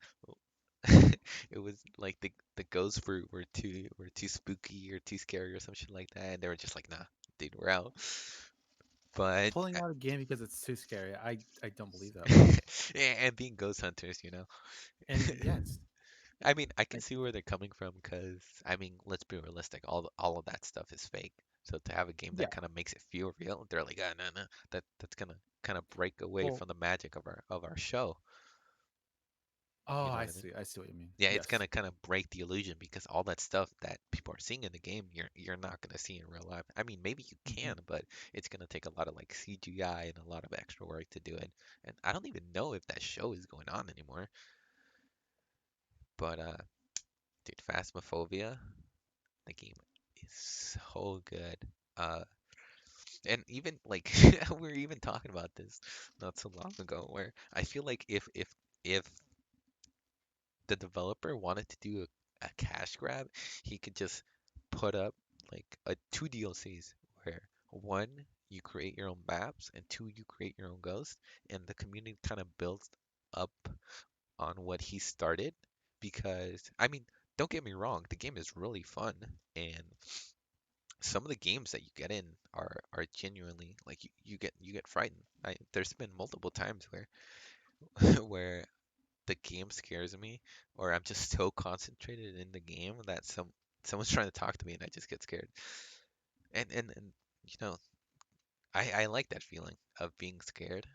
it was like the ghosts were too spooky or too scary or some shit like that, and they were just like, nah, dude, we're out. But Pulling out a game because it's too scary. I don't believe that one. yeah, and being ghost hunters. And yes, I mean, I can I, see where they're coming from because I mean, let's be realistic. All of that stuff is fake. So to have a game that yeah. kind of makes it feel real, they're like, ah, no, no, that's gonna kind of break away Well, from the magic of our show. oh, You know I what I mean? see. I see what you mean. Yeah, it's Yes. gonna kind of break the illusion because all that stuff that people are seeing in the game, you're not gonna see in real life. I mean, maybe you Hmm. can, but it's gonna take a lot of like CGI and a lot of extra work to do it. And I don't even know if that show is going on anymore. But dude, Phasmophobia, the game is so good. Uh, and even like we were even talking about this not so long ago, where I feel like if the developer wanted to do a cash grab, he could just put up like a two DLCs where one you create your own maps and two you create your own ghosts, and the community kind of builds up on what he started. Because I mean, don't get me wrong, the game is really fun, and some of the games that you get in are genuinely like you get frightened. There's been multiple times where where the game scares me, or I'm just so concentrated in the game that someone's trying to talk to me and I just get scared. And you know, I like that feeling of being scared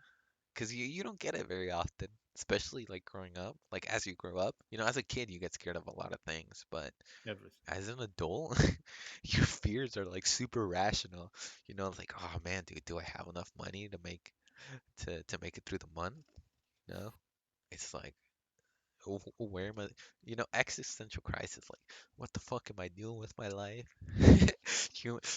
because you don't get it very often, especially like growing up. Like as you grow up, as a kid you get scared of a lot of things, but Everything. as an adult, your fears are like super rational. It's like, oh man, dude, do I have enough money to make it through the month? No, it's like, where am I? Existential crisis. Like, what the fuck am I doing with my life?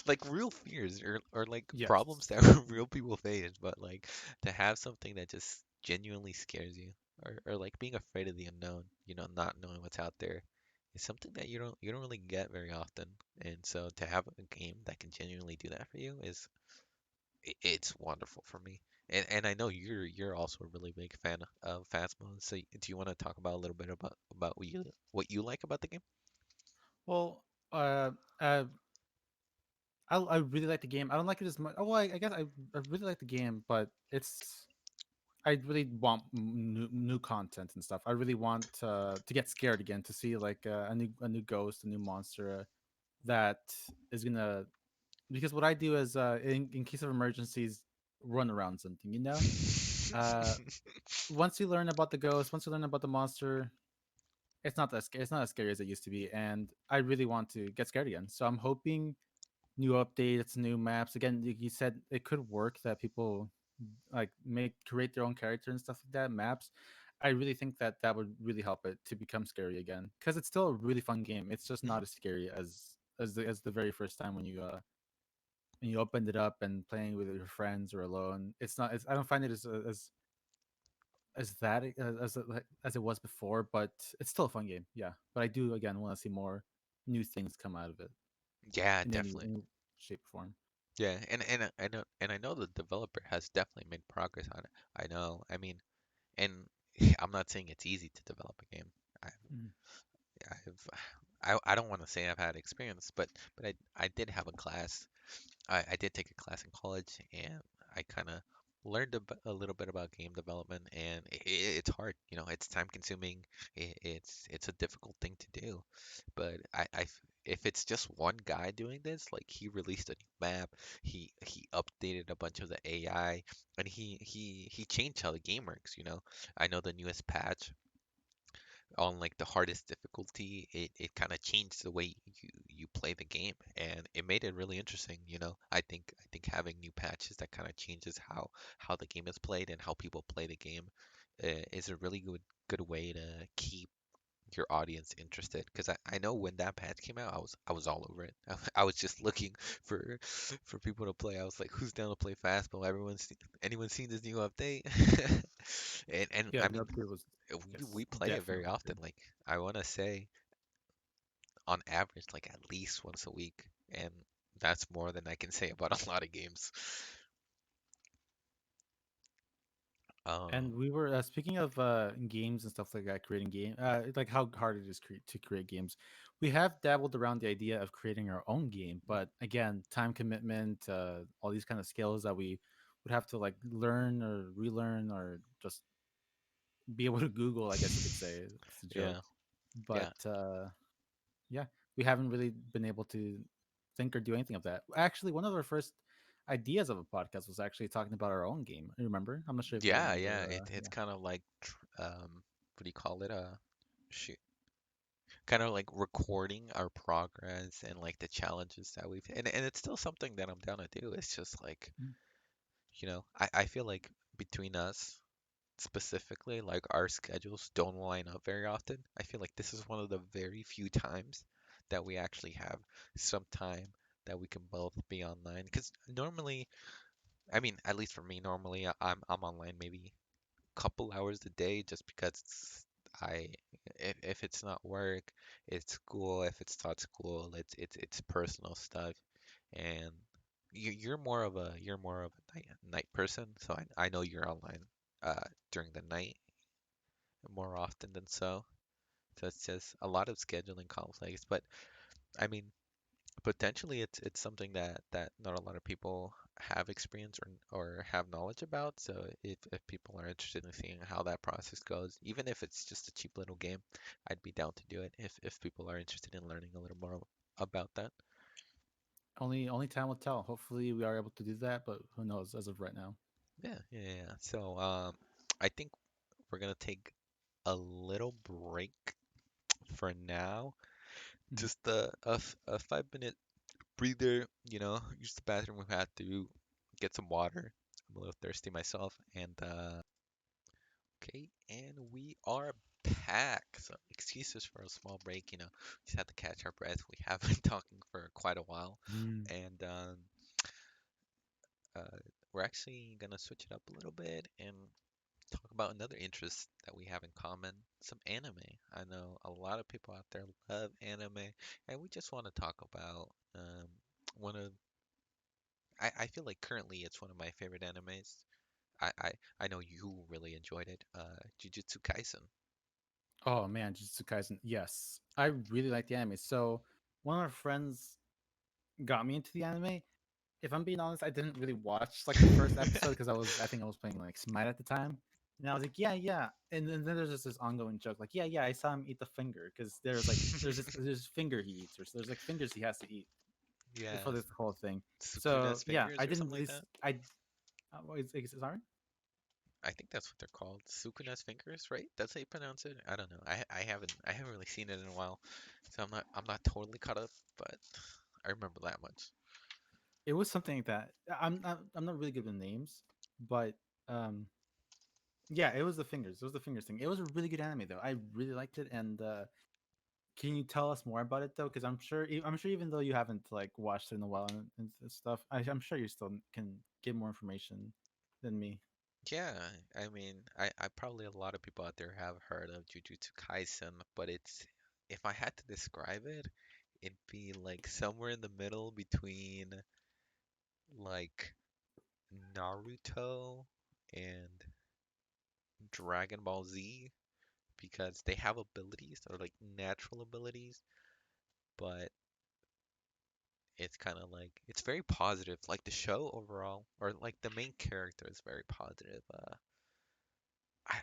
Like real fears or like Yes. problems that real people face, but like to have something that just genuinely scares you, or like being afraid of the unknown, not knowing what's out there, is something that you don't really get very often. And so to have a game that can genuinely do that for you it's wonderful for me. And I know you're also a really big fan of Phasmo. So do you want to talk about a little bit about what you like about the game? Well, uh, uh, I really like the game. I don't like it as much. Oh, well, I guess I really like the game, but I really want new content and stuff. I really want to get scared again, to see like a new ghost, a new monster. that is gonna, because what I do is in case of emergencies, run around something, you know. Uh, once you learn about the ghost, once you learn about the monster, it's not that scary. It's not as scary as it used to be, and I really want to get scared again. So I'm hoping new updates, new maps. Again, you said it could work that people like make create their own character and stuff like that. Maps. I really think that that would really help it to become scary again because it's still a really fun game. It's just not as scary as the very first time when you opened it up and playing with your friends or alone. It's not. It's, I don't find it as that as it was before, but it's still a fun game. Yeah, but I do again want to see more new things come out of it Yeah, in definitely. any shape or form. Yeah, and I know the developer has definitely made progress on it. I know. I mean, and I'm not saying it's easy to develop a game. I Mm. I've I don't want to say I've had experience, but I did have a class. I did take a class in college, and I kind of learned a little bit about game development, and it's hard. You know, it's time consuming. It's a difficult thing to do, but if it's just one guy doing this, like he released a new map, he updated a bunch of the AI, and he changed how the game works. You know, I know the newest patch on like the hardest difficulty, it kind of changed the way you play the game, and it made it really interesting. You know, I think having new patches that kind of changes how the game is played and how people play the game is a really good way to keep your audience interested. Because I know when that patch came out, I was all over it. I was just looking for for people to play. I was like, who's down to play fastball? Anyone seen this new update? And Yeah, I the mean, upgrade was we yes, play it very definitely often. good. Like I want to say on average, like at least once a week, and that's more than I can say about a lot of games. And Um, we were speaking of games and stuff like that, creating like how hard it is to create games. We have dabbled around the idea of creating our own game, but again, time commitment, all these kind of skills that we would have to like learn or relearn or just be able to Google. I guess you could say it's a joke, yeah, but yeah, yeah, we haven't really been able to think or do anything of that. Actually, one of our first ideas of a podcast was actually talking about our own game. You remember? I'm not sure if you yeah, yeah. remember. It's Yeah. kind of like what do you call it? Shoot, kind of like recording our progress and like the challenges that we've, and it's still something that I'm down to do. It's just like, Mm. I feel like between us specifically, like our schedules don't line up very often. I feel like this is one of the very few times that we actually have some time that we can both be online. Because normally, I mean, at least for me, normally I'm online maybe a couple hours a day just because I if it's not work, it's school. If it's not school, it's personal stuff. And you're more of a night person, so I know you're online during the night more often than so. So it's just a lot of scheduling conflicts. But I mean, potentially it's something that not a lot of people have experience or have knowledge about. So if people are interested in seeing how that process goes, even if it's just a cheap little game, I'd be down to do it if people are interested in learning a little more about that. Only time will tell. Hopefully, we are able to do that, but who knows as of right now. Yeah. So I think we're gonna take a little break for now. Mhm. Just a 5 minute breather, use the bathroom if I had to, get some water. I'm a little thirsty myself. And okay, and we are back. So excuses for a small break, just had to catch our breath. We have been talking for quite a while, Mm. and uh, we're actually gonna switch it up a little bit and talk about another interest that we have in common, some anime. I know a lot of people out there love anime, and we just want to talk about one of I feel like currently it's one of my favorite animes. I I, I know you really enjoyed it. Jujutsu Kaisen. Oh man, Jujutsu Kaisen. Yes, I really like the anime. So one of our friends got me into the anime. If I'm being honest, I didn't really watch like the first episode because I think I was playing like Smite at the time. And I was like, yeah. And then there's just this ongoing joke, like, yeah, I saw him eat the finger because there's finger he eats, or there's like fingers he has to eat Yeah, for this whole thing. So Sukuna's yeah, fingers I or didn't something really, like that. sorry. I think that's what they're called. Sukuna's fingers, right? That's how you pronounce it. I don't know. I haven't really seen it in a while, so I'm not totally caught up, but I remember that much. It was something like that. I'm not really good with names, but um, yeah, it was the fingers. It was the fingers thing. It was a really good anime though. I really liked it. And can you tell us more about it though? Because I'm sure even though you haven't like watched it in a while and stuff, I'm sure you still can get more information than me. Yeah, I mean, I probably a lot of people out there have heard of Jujutsu Kaisen, but if I had to describe it, it'd be like somewhere in the middle between like Naruto and Dragon Ball Z because they have abilities that are like natural abilities, but it's kind of like it's very positive. Like the show overall, or like the main character is very positive.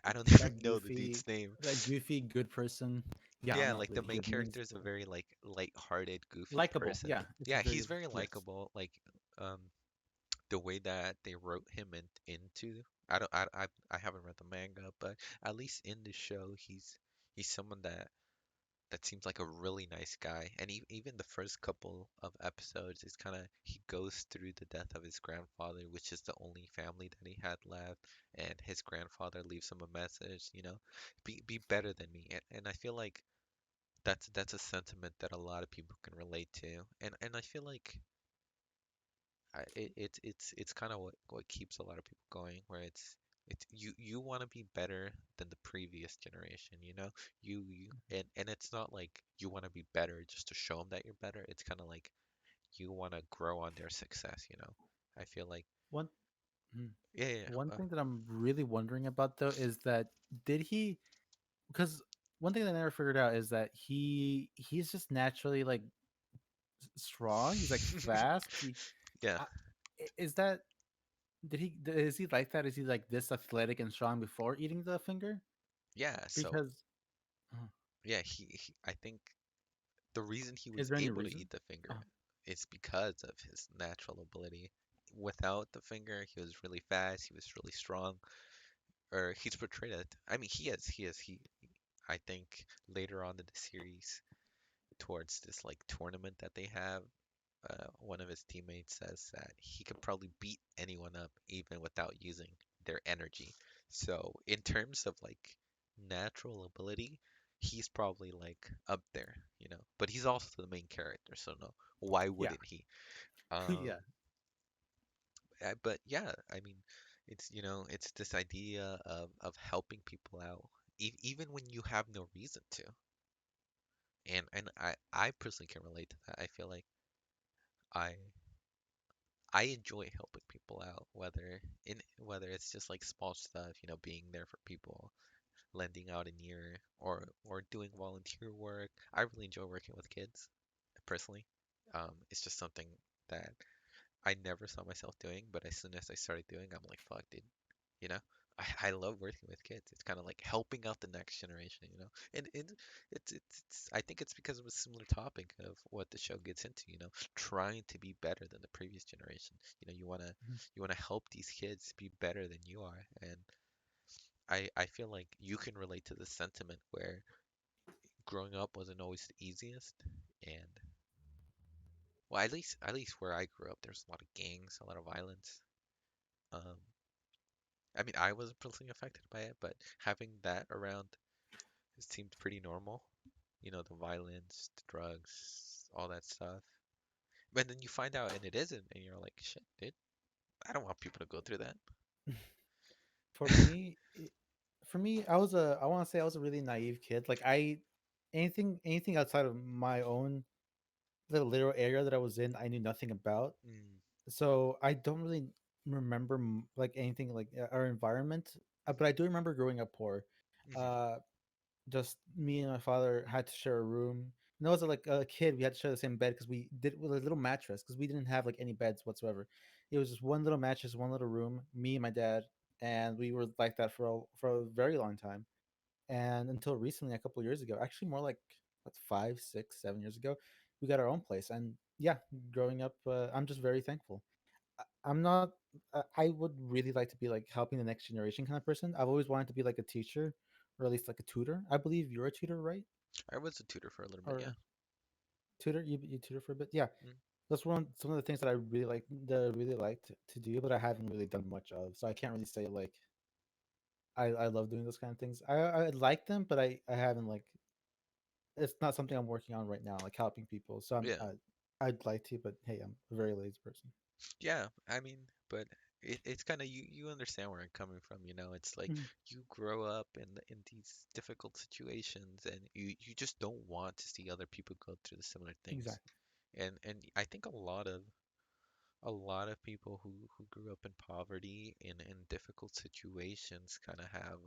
I don't even That know the goofy, dude's name. that goofy good person. Yeah, I'm Yeah, not like the really main good names, character is a but very like light-hearted, goofy likable. person. Yeah, it's a Yeah, he's very very yes. likable. Like um the way that they wrote him into I don't I haven't read the manga, but at least in the show he's someone that seems like a really nice guy. And even the first couple of episodes is kind of he goes through the death of his grandfather, which is the only family that he had left, and his grandfather leaves him a message, be better than me. And I feel like that's a sentiment that a lot of people can relate to. And I feel like it's kind of what keeps a lot of people going, where it's you want to be better than the previous generation, you and it's not like you want to be better just to show them that you're better. It's kind of like you want to grow on their success. I feel like One mm, yeah, yeah, one yeah. thing that I'm really wondering about though is that did he because one thing that I never figured out is that he's just naturally like strong. He's like fast. Yeah, Uh, is that is he like that? Is he like this athletic and strong before eating the finger? yeah. So Because uh, yeah, I think the reason he is was there any able to reason? eat the finger Oh, is because of his natural ability. Without the finger, he was really fast, he was really strong, or he's portrayed it. I mean, I think later on in the series, towards this like tournament that they have, one of his teammates says that he could probably beat anyone up even without using their energy. So in terms of like natural ability, he's probably like up there. But he's also the main character, so no, why yeah, wouldn't he? Um, yeah. but yeah, I mean, it's this idea of helping people out, even when you have no reason to. And I personally can relate to that. I feel like I I enjoy helping people out, whether it's just like small stuff, being there for people, lending out an ear, or doing volunteer work. I really enjoy working with kids, personally. It's just something that I never saw myself doing, but as soon as I started doing, I'm like, fuck, dude, you know I love working with kids. It's kind of like helping out the next generation. And I think it's because of a similar topic of what the show gets into, trying to be better than the previous generation. Mhm. You want to help these kids be better than you are. And I feel like you can relate to the sentiment where growing up wasn't always the easiest. And well, at least where I grew up, there's a lot of gangs, a lot of violence. um I mean, I wasn't personally affected by it, but having that around, it seemed pretty normal. The violence, the drugs, all that stuff. But then you find out and it isn't, and you're like, shit, dude, I don't want people to go through that. For me, I want to say I was a really naive kid. Like anything outside of my own little area that I was in, I knew nothing about. Mm, So I don't really remember like anything like our environment. But I do remember growing up poor. hmm Uh, just me and my father had to share a room. And I was like a kid, we had to share the same bed because we did with a little mattress because we didn't have like any beds whatsoever. It was just one little mattress, one little room, me and my dad, and we were like that for a very long time. And until recently, a couple of years ago, actually more like what 5, 6, 7 years ago, we got our own place. And yeah, growing up, I'm just very thankful. I'm not. I would really like to be like helping the next generation kind of person. I've always wanted to be like a teacher, or at least like a tutor. I believe you're a tutor, right? I was a tutor for a little bit, yeah. Or tutor? You tutor for a bit? Yeah. Mm. That's some of the things that I really like that I really liked to do, but I haven't really done much of. So I can't really say like I love doing those kind of things. I like them, but I haven't like it's not something I'm working on right now, like helping people. So Yeah. I'd like to, but hey, I'm a very lazy person. Yeah, I mean, but it's kind of you understand where I'm coming from, you know? It's like Mm, you grow up in these difficult situations and you just don't want to see other people go through the similar things. exactly. And I think a lot of people who grew up in poverty in difficult situations kind of have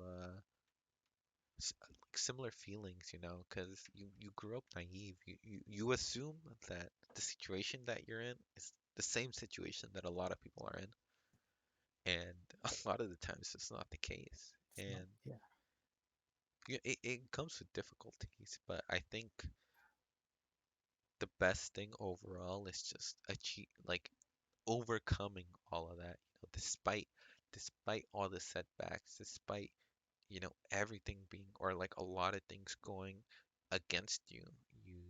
like similar feelings, you know, because you grew up naive. You assume that the situation that you're in is the same situation that a lot of people are in, and a lot of the times it's not the case. It's not. And Yeah. it comes with difficulties, but I think the best thing overall is just achieve like overcoming all of that, you know, despite all the setbacks, despite everything being or like a lot of things going against you, you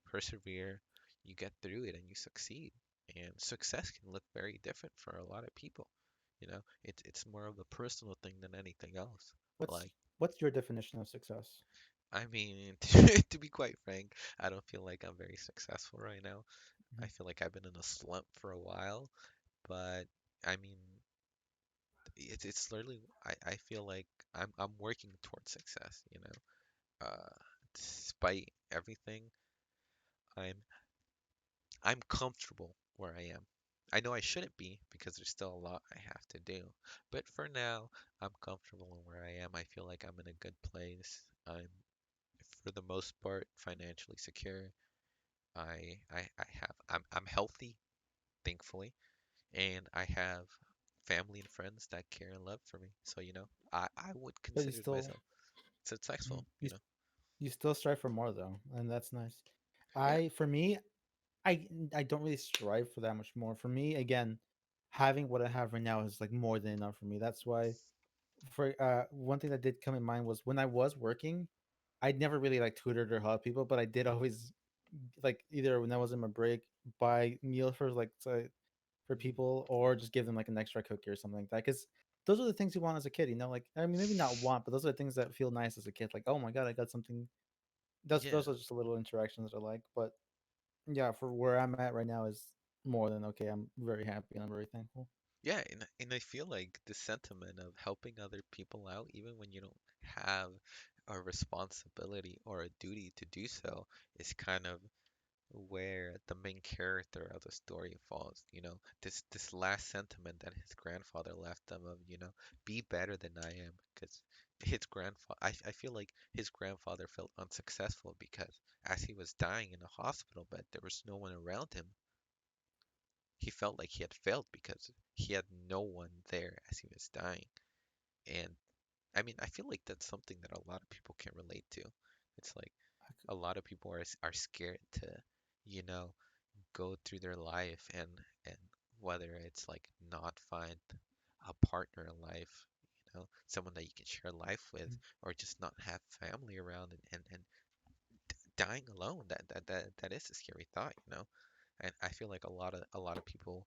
persevere, you get through it, and you succeed. And success can look very different for a lot of people. It's more of a personal thing than anything else. What's Like, what's your definition of success? I mean, to be quite frank, I don't feel like I'm very successful right now. I Mhm. feel like I've been in a slump for a while, but I mean, it's literally I feel like I'm working towards success, you know. Despite everything, I'm I'm comfortable where I am. I know I shouldn't be because there's still a lot I have to do. But for now, I'm comfortable in where I am. I feel like I'm in a good place. I'm, for the most part, financially secure. I'm healthy, thankfully, and I have family and friends that care and love for me. So, I would But you consider still myself successful, you you still strive for more though, and that's nice. For me, I don't really strive for that much more. For me, again, having what I have right now is like more than enough for me. That's why for one thing that did come in mind was when I was working, I'd never really like tutored or helped people, but I did always like either when I was in my break buy meals for like for Yeah. people or just give them like an extra cookie or something like that. Because those are the things you want as a kid, you know. Like I mean, maybe not want, but those are the things that feel nice as a kid. Like oh my god, I got something. Yeah. Those are just the little interactions that I like. But yeah, for where I'm at right now is more than okay. I'm very happy and I'm very thankful. Yeah, and I feel like the sentiment of helping other people out, even when you don't have a responsibility or a duty to do so, is kind of where the main character of the story falls. This last sentiment that his grandfather left him of, be better than I am, because his grandfather, I feel like his grandfather felt unsuccessful because as he was dying in a hospital bed, there was no one around him. He felt like he had failed because he had no one there as he was dying. And I mean, I feel like that's something that a lot of people can relate to. It's like a lot of people are scared to, you know, go through their life and whether it's like not find a partner in life, someone that you can share life with, or just not have family around and dying alone. That is a scary thought, you know. And I feel like a lot of people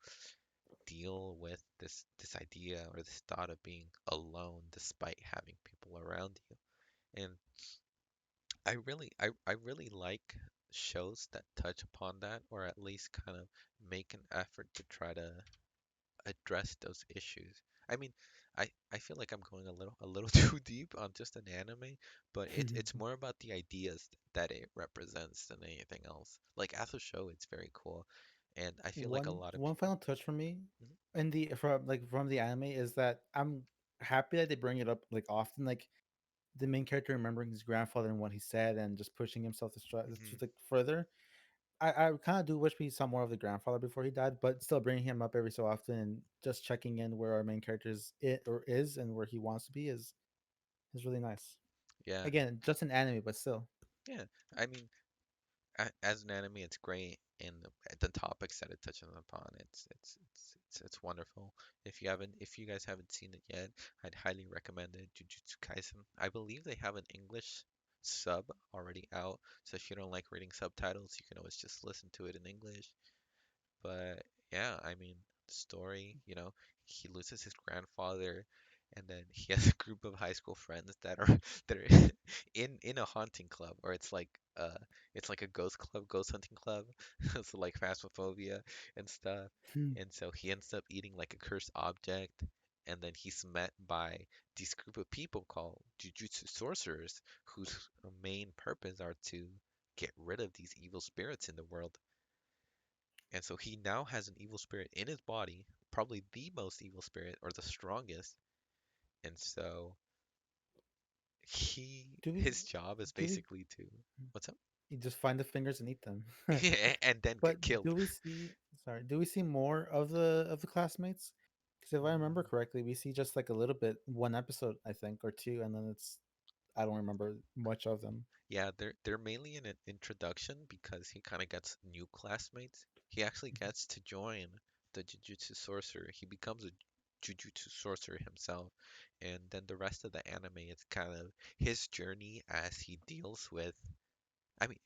deal with this idea or this thought of being alone despite having people around you. And I really like shows that touch upon that or at least kind of make an effort to try to address those issues. I mean, I feel like I'm going a little too deep on just an anime, but it's more about the ideas that it represents than anything else. Like as a show, it's very cool, and I feel like a lot of One people. final touch for me Mhm. in the from the anime is that I'm happy that they bring it up like often, like the main character remembering his grandfather and what he said and just pushing himself to Mhm. like further. I kind of do wish we saw more of the grandfather before he died, but still bringing him up every so often and just checking in where our main character is it or is and where he wants to be is really nice. Yeah, Again, just an anime, but still. yeah. I mean, as an anime, it's great, and the topics that it touches upon, it's wonderful. If you guys haven't seen it yet, I'd highly recommend it. Jujutsu Kaisen. I believe they have an English sub already out, so if you don't like reading subtitles, you can always just listen to it in English. But yeah, I mean, the story, he loses his grandfather, and then he has a group of high school friends that are in a haunting club, or it's like a ghost club, ghost hunting club, so like Phasmophobia and stuff. Hmm. And so he ends up eating like a cursed object, and then he's met by this group of people called Jujutsu sorcerers, whose main purpose are to get rid of these evil spirits in the world. And so he now has an evil spirit in his body, probably the most evil spirit or the strongest. And so Do we his job is do we basically to, what's up? you just find the fingers and eat them? And then But get killed. do we see? Sorry, do we see more of the classmates? Because if I remember Mm, correctly, we see just like a little bit, one episode I think or two, and then it's I don't remember much of them. Yeah, they're mainly in an introduction because he kind of gets new classmates. He actually gets to join the Jujutsu Sorcerer. He becomes a Jujutsu Sorcerer himself, and then the rest of the anime is kind of his journey as he deals with. I mean,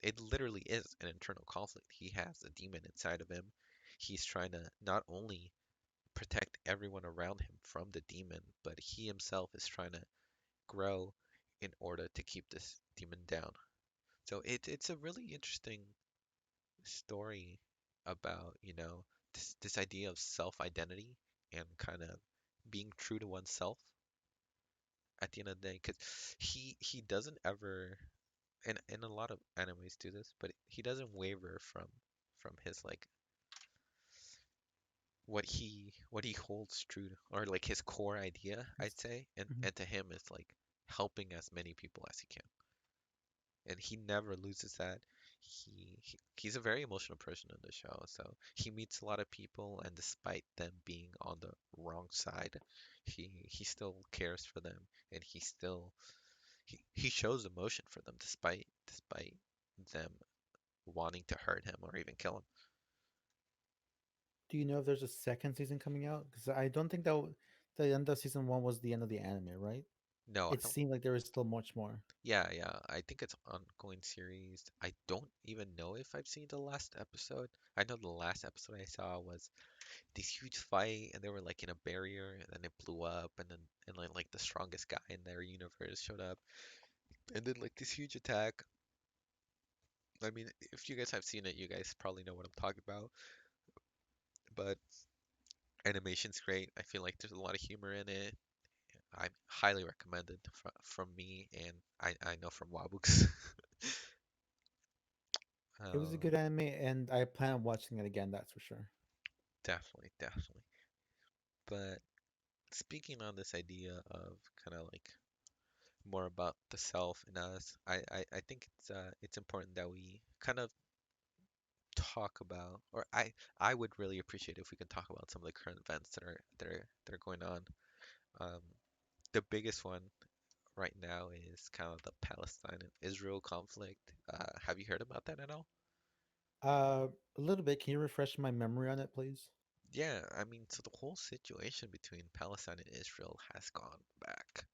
it literally is an internal conflict. He has a demon inside of him. He's trying to not only protect everyone around him from the demon, but he himself is trying to grow in order to keep this demon down. So it's a really interesting story about, this idea of self-identity and kind of being true to oneself at the end of the day. Because he doesn't ever, and a lot of animes do this, but he doesn't waver from his like what he holds true to, or like his core idea, I'd say, and Mhm. and to him is like helping as many people as he can, and he never loses that. He's a very emotional person in the show, so he meets a lot of people, and despite them being on the wrong side, he still cares for them, and he shows emotion for them despite them wanting to hurt him or even kill him. Do you know if there's a second season coming out? Because I don't think the end of season one was the end of the anime, right? No, I It don't. seemed like there was still much more. Yeah, yeah. I think it's ongoing series. I don't even know if I've seen the last episode. I know the last episode I saw was this huge fight, and they were like in a barrier, and then it blew up, and then like the strongest guy in their universe showed up, and then like this huge attack. I mean, if you guys have seen it, you guys probably know what I'm talking about. But animation's great. I feel like there's a lot of humor in it. I highly recommend it from me, and I know from Wabooks. It was a Um, good anime, and I plan on watching it again. That's for sure. definitely, definitely. But speaking on this idea of kind of like more about the self and us, I think it's important that we kind of talk about, or I would really appreciate if we could talk about some of the current events that are going on. Um, the biggest one right now is kind of the Palestine and Israel conflict. Have you heard about that at all? A little bit. Can you refresh my memory on it, please? Yeah, I mean, so the whole situation between Palestine and Israel has gone back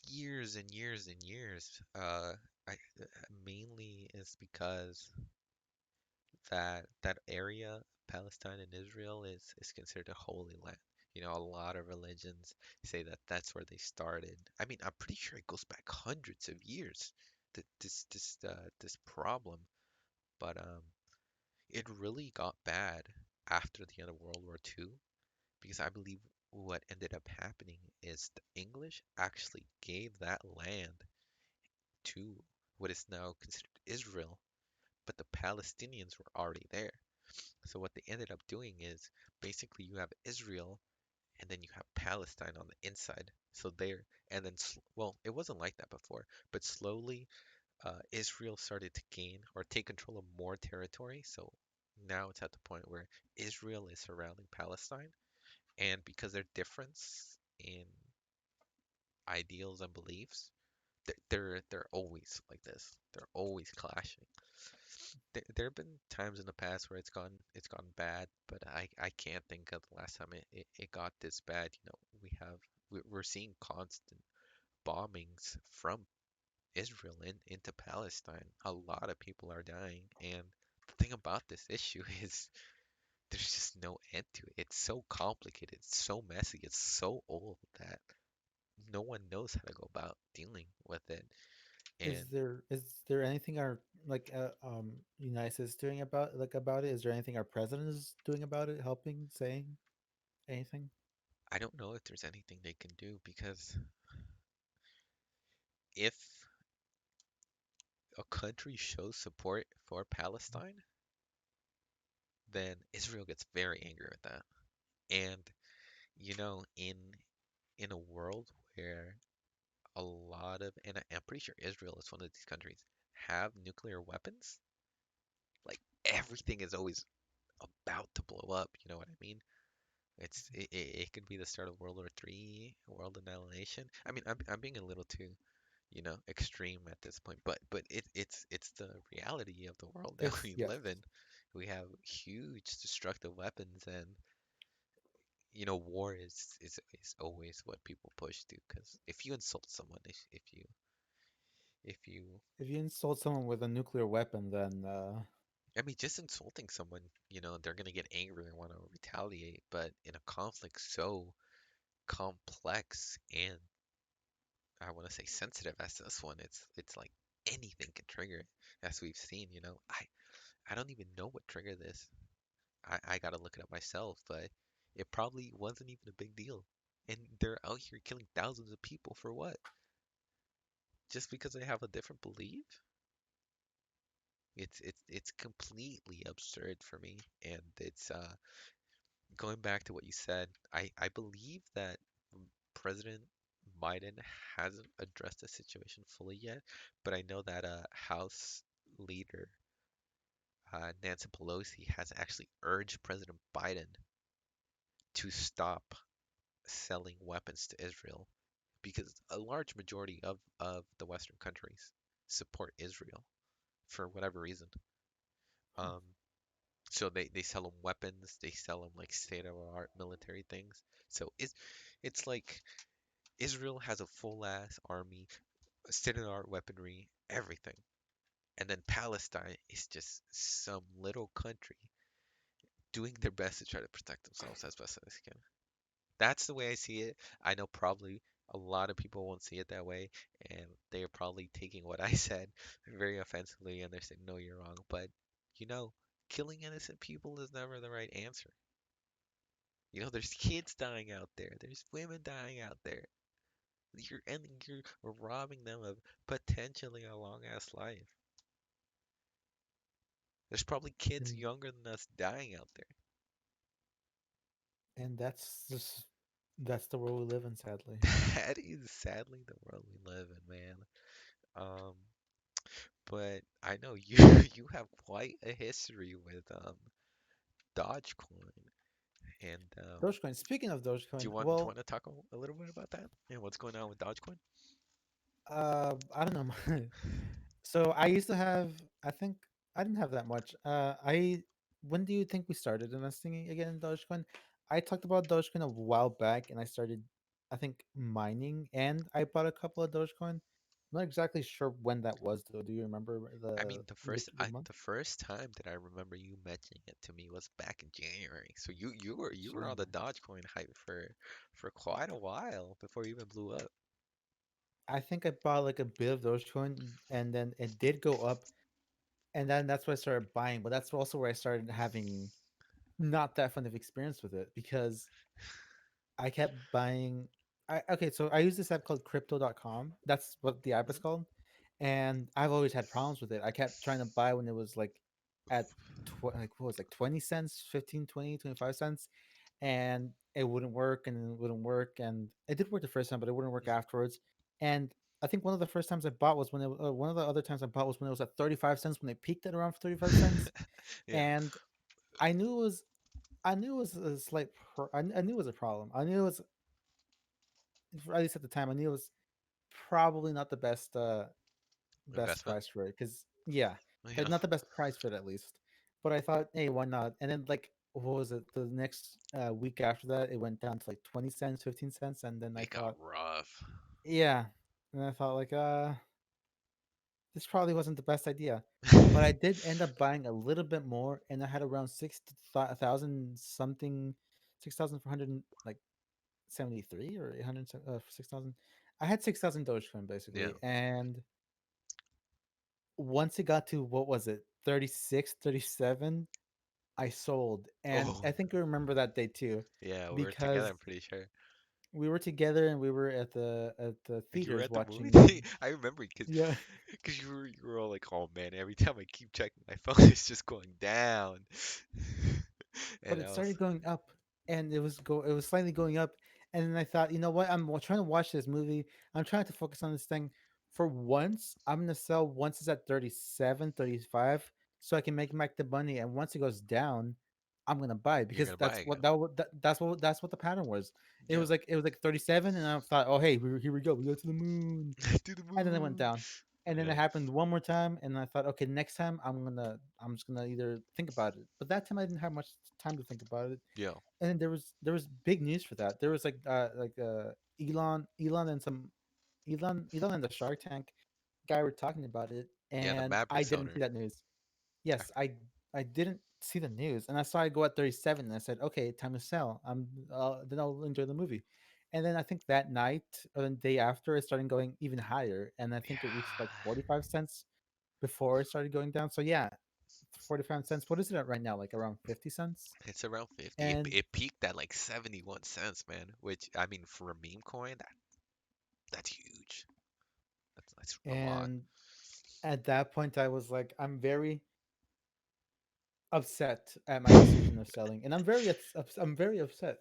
years and years and years. I mainly is because that area, Palestine and Israel, is considered a holy land. A lot of religions say that that's where they started. I mean, I'm pretty sure it goes back hundreds of years. This problem, but it really got bad after the end of World War II, because I believe what ended up happening is the English actually gave that land to what is now considered Israel, but the Palestinians were already there. So what they ended up doing is basically you have Israel, and then you have Palestine on the inside. So there, and then well, it wasn't like that before, but slowly Israel started to gain or take control of more territory. So now it's at the point where Israel is surrounding Palestine, and because their difference in ideals and beliefs, they're always like this. They're always clashing. There have been times in the past where it's gone bad, but I can't think of the last time it got this bad. We're seeing constant bombings from Israel into Palestine. A lot of people are dying, and the thing about this issue is there's just no end to it. It's so complicated, it's so messy, it's so old that no one knows how to go about dealing with it. And Is there anything our like United States doing about it? Is there anything our president is doing about it, helping, saying anything? I don't know if there's anything they can do because if a country shows support for Palestine, then Israel gets very angry with that. And in a world where a lot of, and I'm pretty sure Israel is one of these countries, have nuclear weapons, like everything is always about to blow up. You know what I mean? It could be the start of World War III, world annihilation. I mean, I'm being a little too, extreme at this point, but it's the reality of the world that It's we yes. live in. We have huge destructive weapons, and war is always what people push to. Because if you insult someone, if you, If you insult someone with a nuclear weapon, then I mean, just insulting someone, they're gonna get angry and want to retaliate. But in a conflict so complex and I want to say sensitive as this one, it's like anything can trigger it, as we've seen. I don't even know what triggered this. I gotta look it up myself, but it probably wasn't even a big deal. And they're out here killing thousands of people for what? Just because they have a different belief? It's completely absurd for me, and it's going back to what you said. I believe that President Biden hasn't addressed the situation fully yet, but I know that House leader Nancy Pelosi has actually urged President Biden to stop selling weapons to Israel because a large majority of the Western countries support Israel for whatever reason. Um, so they sell them weapons, they sell them like state-of-the-art military things. So it's like Israel has a full ass army, state-of-the-art weaponry, everything. And then Palestine is just some little country doing their best to try to protect themselves as best as they can. That's the way I see it. I know probably a lot of people won't see it that way, and they are probably taking what I said very offensively, and they're saying, no, you're wrong. But, you know, killing innocent people is never the right answer. There's kids dying out there, there's women dying out there. You're robbing them of potentially a long ass life. There's probably kids and, younger than us dying out there. and that's the world we live in, sadly. That is sadly the world we live in, man. Um, but I know you you have quite a history with Dogecoin, and Dogecoin. Speaking of do you Dogecoin, want do you well, want to talk a little bit about that and what's going on with Dogecoin? I don't know. So I used to have. I think I didn't have that much. I When do you think we started investing again in Dogecoin? I talked about Dogecoin a while back, and I started, I think, mining, and I bought a couple of Dogecoin. I'm not exactly sure when that was, though. Do you remember I mean, the month? the first time that I remember you mentioning it to me was back in January. So you were on the January. Dogecoin hype for quite a while before you even blew up. I think I bought like a bit of Dogecoin, and then it did go up, and then that's when I started buying. But that's also where I started having not that fun of experience with it because I kept buying. Okay, so I use this app called crypto.com. That's what the app is Mhm. called. And I've always had problems with it. I kept trying to buy when it was like at like what was it, like 20 cents, 15, 20, 25 cents, and it wouldn't work and it wouldn't work, and it did work the first time, but it wouldn't work Mhm. afterwards. And I think one of the first times I bought was when one of the other times I bought was when it was at 35 cents, when they peaked at around 35 cents, Yeah. and I knew it was I knew it was a slight I knew it was a problem. I knew it was, at least at the time, I knew it was probably not the best Investment. price for it, because yeah, Yeah. not the best price for it at least. But I thought, hey, why not? And then, like, what was it? The next week after that, it went down to like 20 cents, 15 cents, and then I It got thought, rough. yeah, and I thought like, this probably wasn't the best idea. But I did end up buying a little bit more, and I had around 6,000 something, 6,400 like 73 or 800, 6,000. I had 6,000 Dogecoin Yeah. basically, and once it got to, what was it, 36, 37, I sold. And Oh, I think you remember that day too, yeah, we were together, because I'm pretty sure. we were together and we were at the You were theaters at the movie? watching. I remember because Yeah, you were all like, "Oh man, every time I keep checking my phone, it's just going down." but And it I was started going up, and it was slightly going up. And then I thought, you know what, trying to watch this movie, I'm trying to focus on this thing. For once, I'm gonna sell once it's at 37, 35, so I can make back the money, and once it goes down, I'm gonna buy it, you're because gonna buy again. that's what the pattern was. Yeah. It was like 37, and I thought, oh hey, here we go, we go to the moon. To the And then it went moon. down. And then Yeah. it happened one more time, and I thought, okay, next time I'm just gonna either think about it. But that time I didn't have much time to think about it. Yeah. And then there was big news for that. There was Elon and some Elon and the Shark Tank guy were talking about it, Yeah, the and I Mavericks didn't see owner. that news. I- Yes, I didn't see the news, and I saw it go at 37, and I said, okay, time to sell. Then I'll enjoy the movie. And then I think that night or the day after, it started going even higher, and I think it reached like Yeah. 45 cents before it started going down. So yeah, 45 cents. What is it at right now? Like around 50 cents. It's around 50. And It peaked at like 71 cents, man. Which I mean, for a meme coin, that's huge. That's a lot. and at that point, I was like, I'm very upset at my decision of selling, and I'm very upset.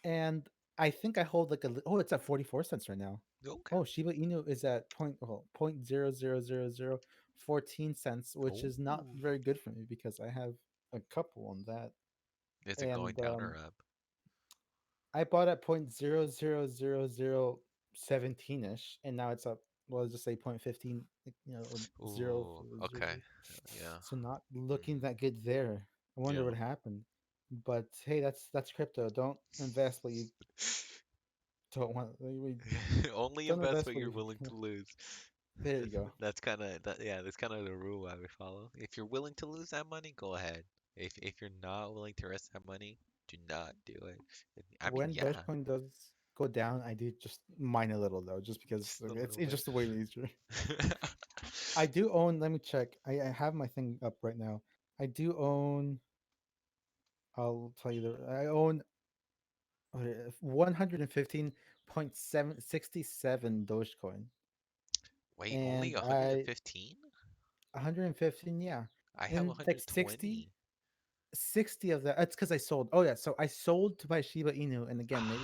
And I think I hold like oh, it's at 44 cents right now. Okay. Oh, Shiba Inu is at point 0.000014 cents, which is not Oh. very good for me because I have a couple on that. Is it going And down or up? I bought at point 0.000017 ish, and now it's up. Well, let's just say point 15, or zero, Ooh, zero, okay. zero. Yeah. So not Mm, looking that good there. I wonder yeah. what happened. But hey, that's crypto. Don't invest what you don't want. Only Don't invest invest what what you're you. willing to lose. There you go. That's kind of that. Yeah, that's kind of the rule I would follow. If you're willing to lose that money, go ahead. If you're not willing to risk that money, do not do it. I mean, When yeah, Dogecoin does go down, I do just mine a little though, just because just a little it's bit. just the way easier. I do own. Let me check. I have my thing up right now. I do own. I'll tell you I own 115.767 Dogecoin, Wait, only and I 115? 115, yeah, I have and like 60 120. 60 of that. That's because I sold. Oh yeah, so I sold to buy Shiba Inu, and again, maybe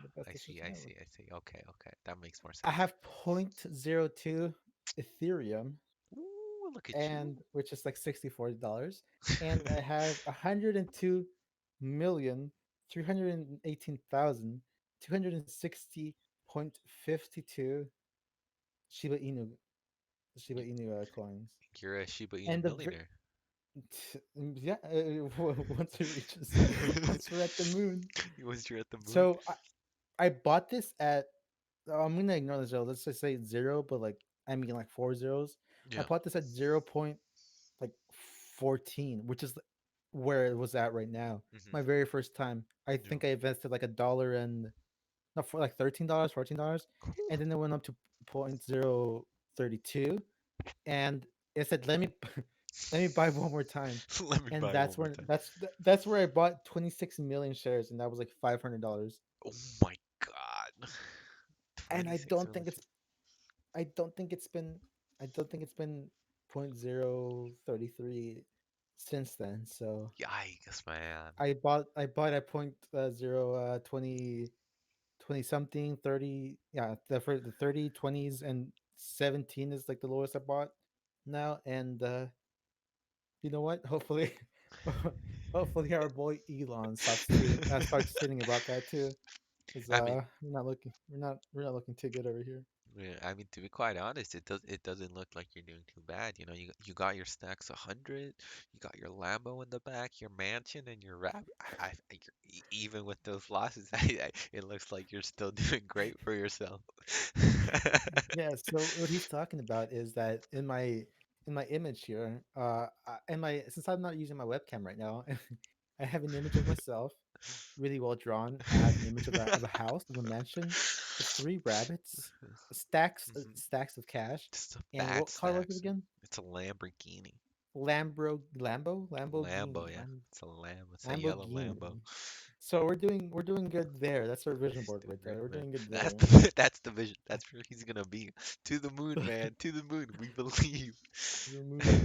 the best I see, decision I ever. see, I see. Okay, okay. That makes more I sense. have point zero 0.02 Ethereum, Ooh, look at you. and which is like $64, and I have 102,318,260.52 Shiba Inu Y- coins. You're a Shiba Inu And millionaire. yeah, once it reaches, once we're at the moon. Once you're at the moon. So I bought this at. I'm gonna ignore the zero. Let's just say zero, but like I mean like four zeros. I Yeah. bought this at 0.14, which is where it was at right now. Hmm. My very first time. I Yeah. think I invested like a dollar and not for like $13, $14, and then it went up to point 0.032, and it said, "Let me let me buy one more time." Let me And buy one more time. that's where I bought 26 million shares, and that was like $500. Oh my God. And 26 million. I don't think it's been I don't think it's been point 0.033 since then. So Yikes, man. I bought at point 0 20 20 something, 30. Yeah, for the 30, 20s, and 17 is like the lowest I bought now. And you know what? Hopefully, hopefully our boy Elon starts tweeting about that too. Because I mean, we're not looking too good over here. yeah, I mean, to be quite honest, it doesn't look like you're doing too bad. You know, you got your stacks 100, you got your Lambo in the back, your mansion, and your rap. Even with those losses, it looks like you're still doing great for yourself. Yeah, so what he's talking about is that in my image here, in my since I'm not using my webcam right now, I have an image of myself, really well drawn. I have an image of a house, of a mansion, with three rabbits, Mhm. stacks of cash, Just a and fat what color was it stacks. again? It's a Lamborghini. Lambo, Lamborghini, yeah. It's a lamb. It's a yellow Lambo. Lamborghini. So we're doing good there. That's our vision He's board doing right great, there. We're man. doing good That's there. that's the vision. That's where he's gonna be. To the moon, man. To the moon. We believe. The moon.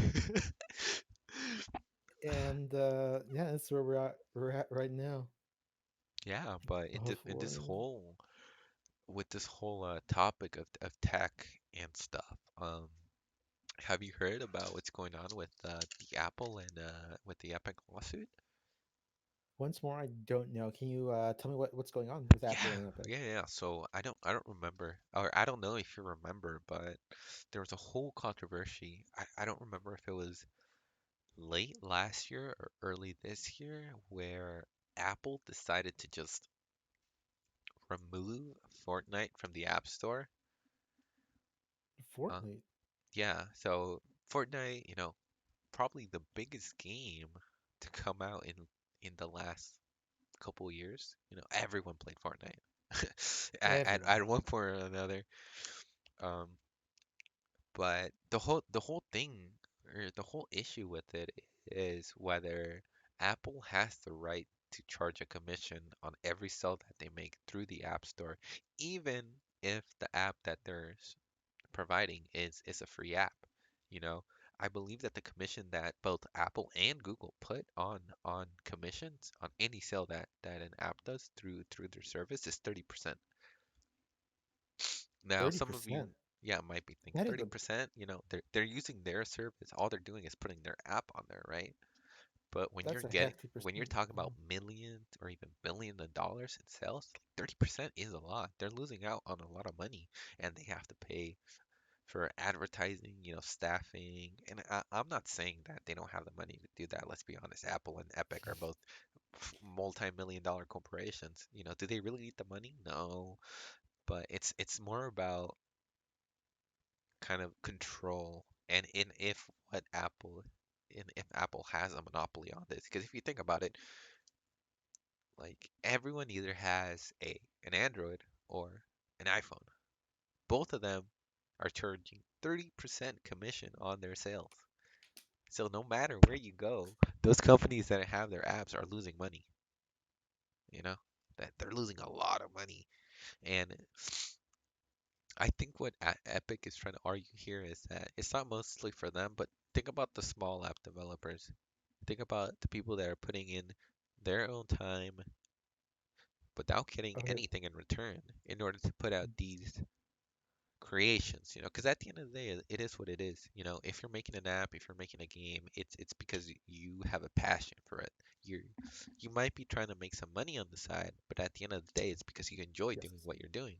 And yeah, that's where we're at right now. Yeah, but in this Hopefully. whole with this whole topic of tech and stuff, have you heard about what's going on with the Apple and with the Epic lawsuit? Once more, I don't know. Can you tell me what's going on with Apple Yeah, and Epic? yeah. So I don't remember, or I don't know if you remember, but there was a whole controversy. I don't remember if it was late last year or early this year where Apple decided to just remove Fortnite from the App Store. Uh, Fortnite. yeah, so Fortnite, probably the biggest game to come out in the last couple years. Everyone played Fortnite at Everyone. one point or another. Um, but the whole thing or the whole issue with it is whether Apple has the right to charge a commission on every sale that they make through the App Store, even if the app that they're providing is a free app. You know, I believe that the commission that both Apple and Google put on commissions on any sale that an app does through their service is 30%. Now, some of you, 30%. yeah, might be thinking That is a 30%, they're using their service. All they're doing is putting their app on there, right? But that's a hefty when you're percent. talking Yeah. about millions or even billions of dollars in sales, 30% is a lot. They're losing out on a lot of money, and they have to pay for advertising, staffing. And I'm not saying that they don't have the money to do that. Let's be honest. Apple and Epic are both multi-million dollar corporations. Do they really need the money? No. But it's more about kind of control and in if what Apple in if Apple has a monopoly on this. Because if you think about it, like everyone either has an Android or an iPhone. Both of them are charging 30% commission on their sales. So no matter where you go, those companies that have their apps are losing money, you know? That they're losing a lot of money. And I think what Epic is trying to argue here is that it's not mostly for them, but think about the small app developers. Think about the people that are putting in their own time without getting Okay. anything in return in order to put out these creations, because at the end of the day, it is what it is. If you're making an app, if you're making a game, it's because you have a passion for it. You you might be trying to make some money on the side, but at the end of the day, it's because you enjoy Yes. doing what you're doing,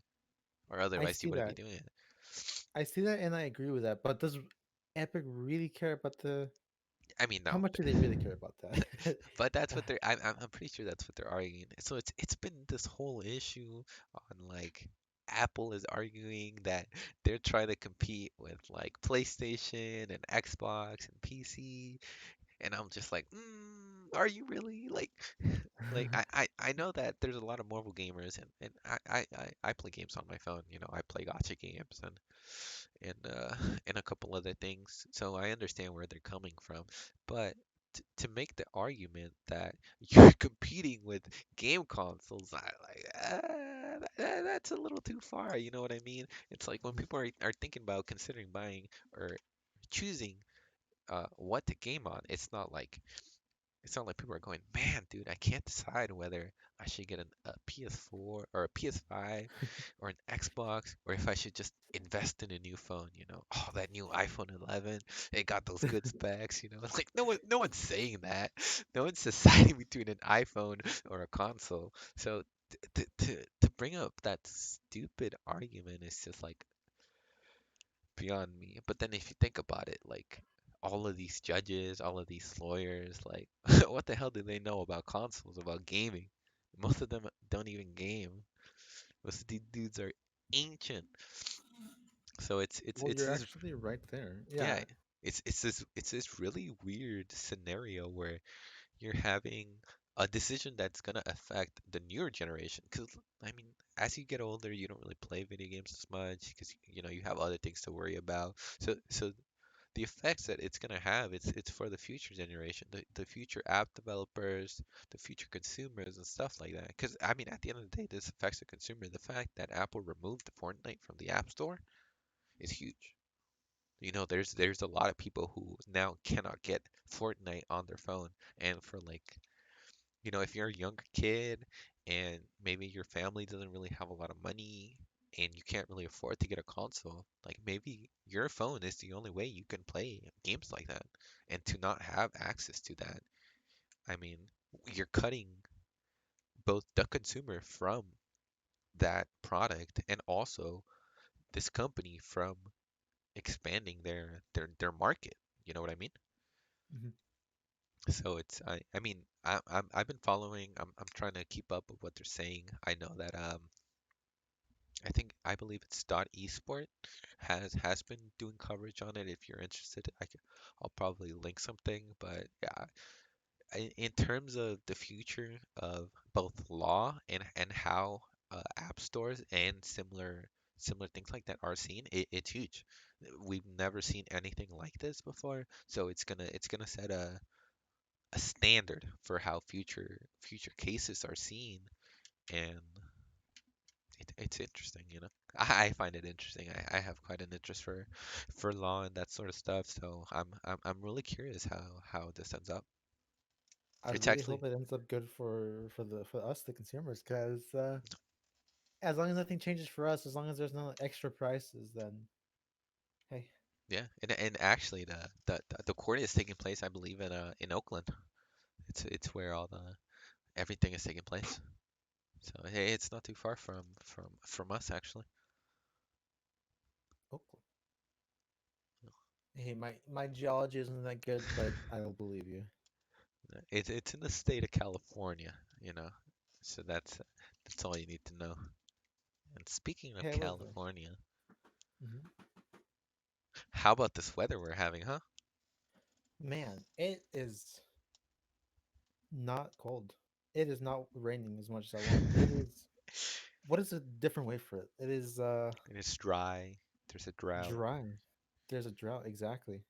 or I otherwise you see wouldn't be that. doing it. I see that, and I agree with that. But does Epic really care about the? I mean, How no, much do they really care about that? but that's what they're. I'm pretty sure that's what they're arguing. So it's been this whole issue on like Apple is arguing that they're trying to compete with like PlayStation and Xbox and PC, and I'm just like, are you really like I know that there's a lot of mobile gamers and I play games on my phone. I play gotcha games and a couple other things. So I understand where they're coming from, but to make the argument that you're competing with game consoles, that's a little too far. You know what I mean? It's like when people are thinking about considering buying or choosing what to game on, it's not like people are going, man, dude, I can't decide whether I should get a PS4 or a PS5 or an Xbox, or if I should just invest in a new phone, you know. Oh, that new iPhone 11, it got those good specs, you know. It's like no one's saying that. No one's deciding between an iPhone or a console. So to bring up that stupid argument is just like beyond me. But then if you think about it, like all of these judges, all of these lawyers, like what the hell do they know about consoles, about gaming? Most of them don't even game. Most of these dudes are ancient. So Well, it's you're this actually right there. yeah, Yeah. it's this really weird scenario where you're having a decision that's gonna affect the newer generation. Because I mean, as you get older, you don't really play video games as much because you know you have other things to worry about. So the effects that it's going to have, it's for the future generation, the future app developers, the future consumers and stuff like that. Because I mean, at the end of the day, this affects the consumer. The fact that Apple removed the Fortnite from the App Store is huge. You know, there's a lot of people who now cannot get Fortnite on their phone, and for like, you know, if you're a younger kid and maybe your family doesn't really have a lot of money and you can't really afford to get a console, like maybe your phone is the only way you can play games like that. And to not have access to that, I mean, you're cutting both the consumer from that product and also this company from expanding their market. You know what I mean? Mhm. So I mean I've been following. I'm trying to keep up with what they're saying. I know that I believe it's Dot Esport has been doing coverage on it. If you're interested, I'll probably link something. But yeah, in terms of the future of both law and how app stores and similar things like that are seen, it's huge. We've never seen anything like this before, so it's gonna set a standard for how future cases are seen, and it's interesting, you know. I find it interesting. I have quite an interest for law and that sort of stuff, so I'm really curious how this ends up. I It's really actually hope it ends up good for us, the consumers, because as long as nothing changes for us, as long as there's no extra prices, then hey, yeah, and actually the court is taking place, I believe, in Oakland. It's where all the everything is taking place. So hey, it's not too far from us actually. Oakland. Hey, my geology isn't that good, but I will believe you. It's in the state of California, you know. So that's all you need to know. And speaking of Hey, I live there. California, Hmm. how about this weather we're having, huh? Man, it is not cold. It is not raining as much as I want. It is. What is a different way for it? It is And it's dry. There's a drought. dry. There's a drought, exactly.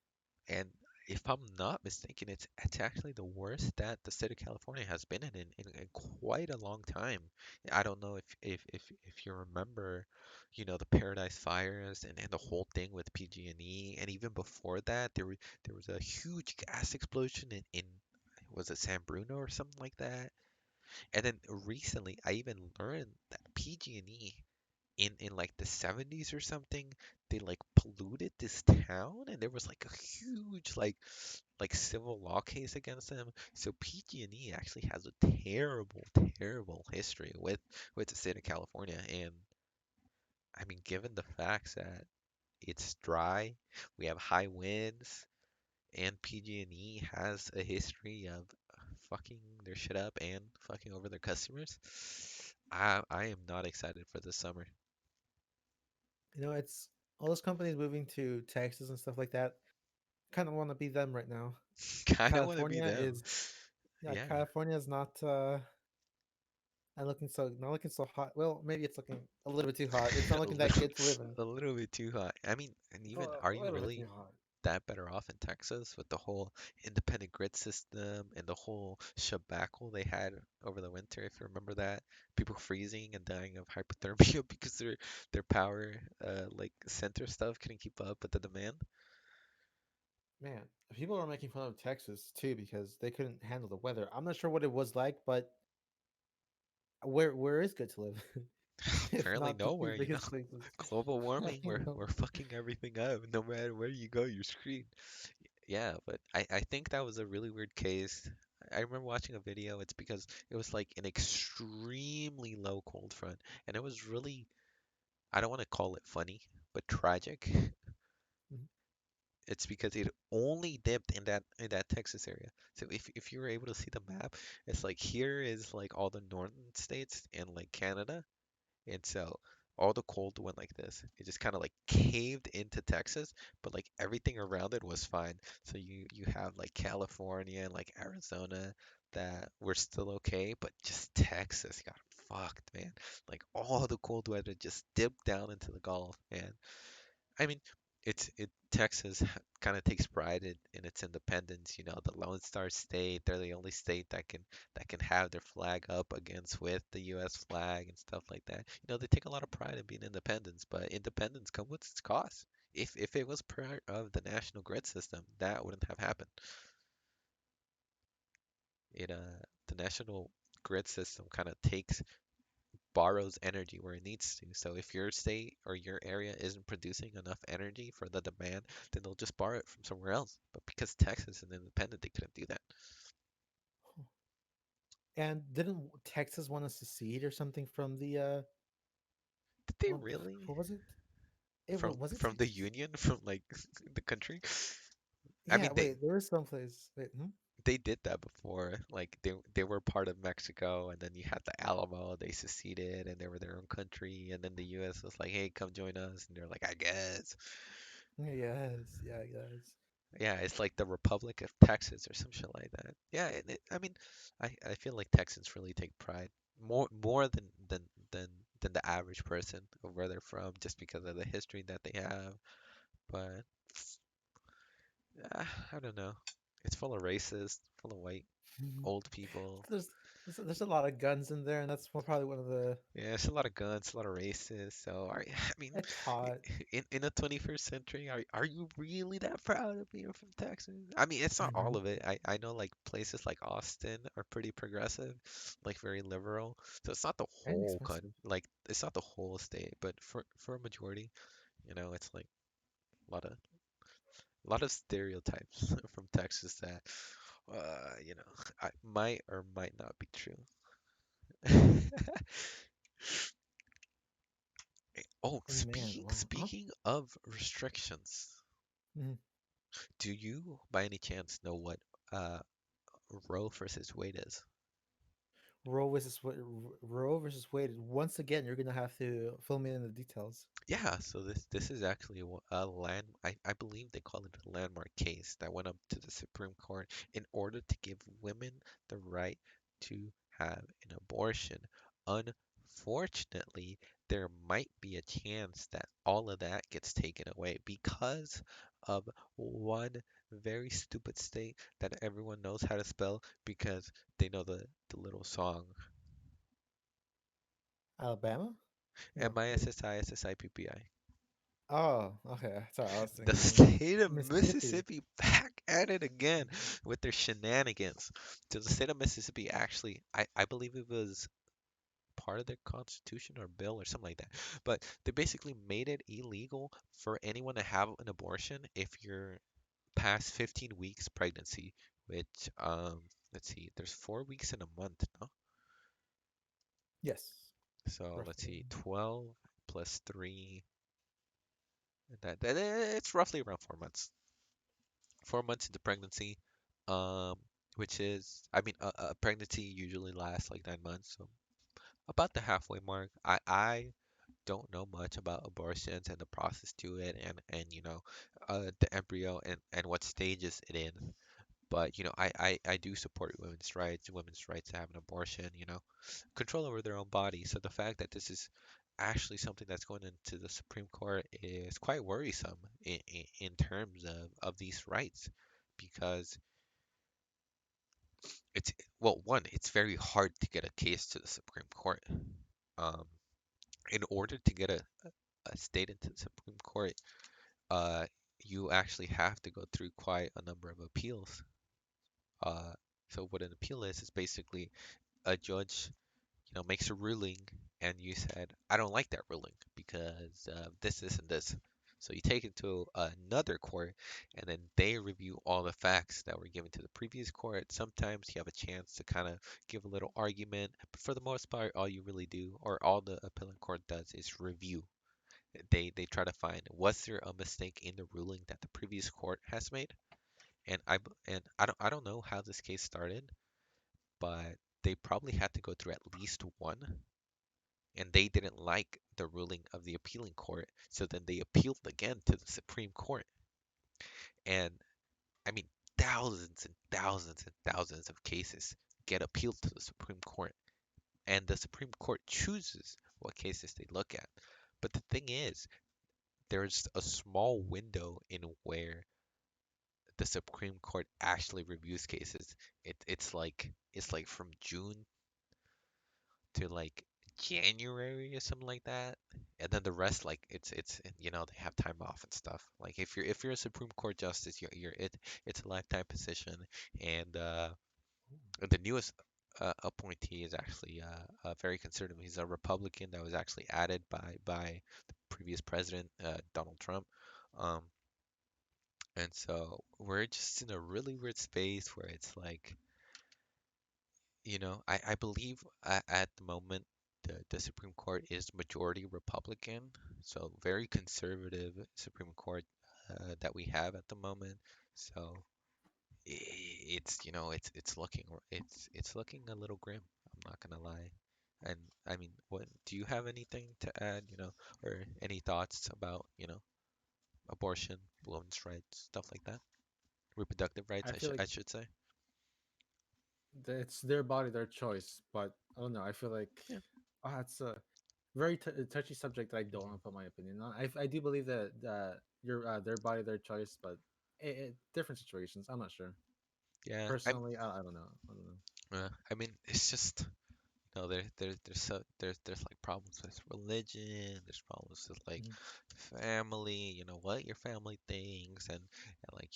And if I'm not mistaken, it's actually the worst that the state of California has been in quite a long time. I don't know if you remember, you know, the Paradise Fires and the whole thing with PG&E, and even before that, there was a huge gas explosion in was it San Bruno or something like that? And then recently, I even learned that PG&E in like the 70s or something, they like polluted this town, and there was like a huge like civil law case against them. So PG&E actually has a terrible history with the state of California. And I mean, given the facts that it's dry, we have high winds, and PG&E has a history of fucking their shit up and fucking over their customers, I am not excited for this summer. It's all those companies moving to Texas and stuff like that. Kind of want to be them right now. Kind of want to be California them. is, yeah, Yeah, California is not looking so hot. Well, maybe it's looking a little bit too hot. It's not a looking that little, good to live in. a little bit too hot. I mean, and even are A you little bit really too hot. that better off in Texas with the whole independent grid system and the whole shabackle they had over the winter, if you remember that? People freezing and dying of hypothermia because their power like center stuff couldn't keep up with the demand. Man, people are making fun of Texas too because they couldn't handle the weather. I'm not sure what it was like, but Where is good to live? If Apparently not the two nowhere, you know. biggest places. Global I warming, know. we're fucking everything up. No matter where you go, you're screwed. Yeah, but I think that was a really weird case. I remember watching a video. It's because it was like an extremely low cold front, and it was really, I don't want to call it funny, but tragic. Mhm. It's because it only dipped in that Texas area. So if you were able to see the map, it's like here is like all the northern states and like Canada, and so all the cold went like this. It just kind of like caved into Texas, but like everything around it was fine. So you have like California and like Arizona that were still okay, but just Texas got fucked, man. Like all the cold weather just dipped down into the Gulf, man. I mean, it Texas kind of takes pride in its independence. You know, the Lone Star State. They're the only state that can have their flag up against with the U.S. flag and stuff like that. You know, they take a lot of pride in being independents, but independence comes with its costs. If it was part of the national grid system, that wouldn't have happened. It the national grid system kind of takes borrows energy where it needs to. So if your state or your area isn't producing enough energy for the demand, then they'll just borrow it from somewhere else. But because Texas is independent, they couldn't do that. And didn't Texas want to secede or something from the Did they what, really? what was it? Was it From the Texas? union, from like the country? I Yeah, mean, wait, there was some place. Wait, hmm? they did that before. Like they were part of Mexico, and then you had the Alamo. They seceded, and they were their own country. And then the U.S. was like, "Hey, come join us," and they're like, "I guess." Yes, yeah, yes. Yeah, it's like the Republic of Texas or some shit like that. Yeah, I mean, I feel like Texans really take pride more than than the average person of where they're from, just because of the history that they have. But I don't know. It's full of racists, full of white old people. There's, there's a lot of guns in there, and that's probably one of the Yeah, it's a lot of guns, a lot of races. So I mean, it's hot. in the 21st century, are you really that proud of being from Texas? I mean, it's not all Mhm. of it. I know like places like Austin are pretty progressive, like very liberal. So it's not the And whole cut, expensive. like it's not the whole state, but for a majority, you know, it's like a lot of stereotypes from Texas that you know, I might or might not be true. Oh, And man, wow. Huh? speaking of restrictions, Mhm. do you by any chance know what uh Roe versus Wade is? Roe versus Wade. Once again, you're gonna have to fill me in the details. Yeah, so this is actually a land I believe they call it a landmark case that went up to the Supreme Court in order to give women the right to have an abortion. Unfortunately, there might be a chance that all of that gets taken away because of one very stupid state that everyone knows how to spell because they know the little song. Alabama? No. Wait. Mississippi. Oh, okay. Sorry, I was The thinking state of Mississippi. Mississippi back at it again with their shenanigans. So the state of Mississippi actually, I believe it was part of their constitution or bill or something like that. But they basically made it illegal for anyone to have an abortion if you're past 15 weeks pregnancy, which let's see, there's 4 weeks in a month, no? Yes, So let's roughly. see, 12 plus 3, that it's roughly around 4 months. 4 months into pregnancy, um, which is, I mean, a pregnancy usually lasts like 9 months, so about the halfway mark. I don't know much about abortions and the process to it, and you know, the embryo and what stages it in. But you know, I do support women's rights to have an abortion. You know, control over their own body. So the fact that this is actually something that's going into the Supreme Court is quite worrisome in terms of these rights because it's well, one, it's very hard to get a case to the Supreme Court. Um, in order to get a state into the Supreme Court, uh, you actually have to go through quite a number of appeals. Uh, so what an appeal is basically a judge, makes a ruling, and you said, I don't like that ruling because this, and this. So you take it to another court, and then they review all the facts that were given to the previous court. Sometimes you have a chance to kind of give a little argument, but for the most part, all you really do, or all the appellate court does, is review. They try to find, was there a mistake in the ruling that the previous court has made? And I don't know how this case started, but they probably had to go through at least one, and they didn't like the ruling of the appealing court, so then they appealed again to the Supreme Court. And I mean, thousands and thousands and thousands of cases get appealed to the Supreme Court, and the Supreme Court chooses what cases they look at. But the thing is, there's a small window in where the Supreme Court actually reviews cases. It's like from June to like January or something like that. And then the rest, like it's they have time off and stuff. Like if you're a Supreme Court justice, it's a lifetime position. And the newest appointee is actually very conservative. He's a Republican that was actually added by the previous president, Donald Trump. Um, and so we're just in a really weird space where it's like, I believe at the moment the Supreme Court is majority Republican, so very conservative Supreme Court that we have at the moment. So it's looking a little grim. I'm not gonna lie. And I mean, what do you have anything to add, or any thoughts about, abortion, women's rights, stuff like that? Reproductive rights, I I feel should like I should say. it's their body, their choice. But I don't know. I feel like Yeah. it's a very touchy subject that I don't want to put my opinion on. I do believe that your their body, their choice, but different situations. I'm not sure. Yeah, Personally, I don't know. I don't know. I mean, it's just, there's like problems with religion, there's problems with like Mhm. family, what your family thinks, and like,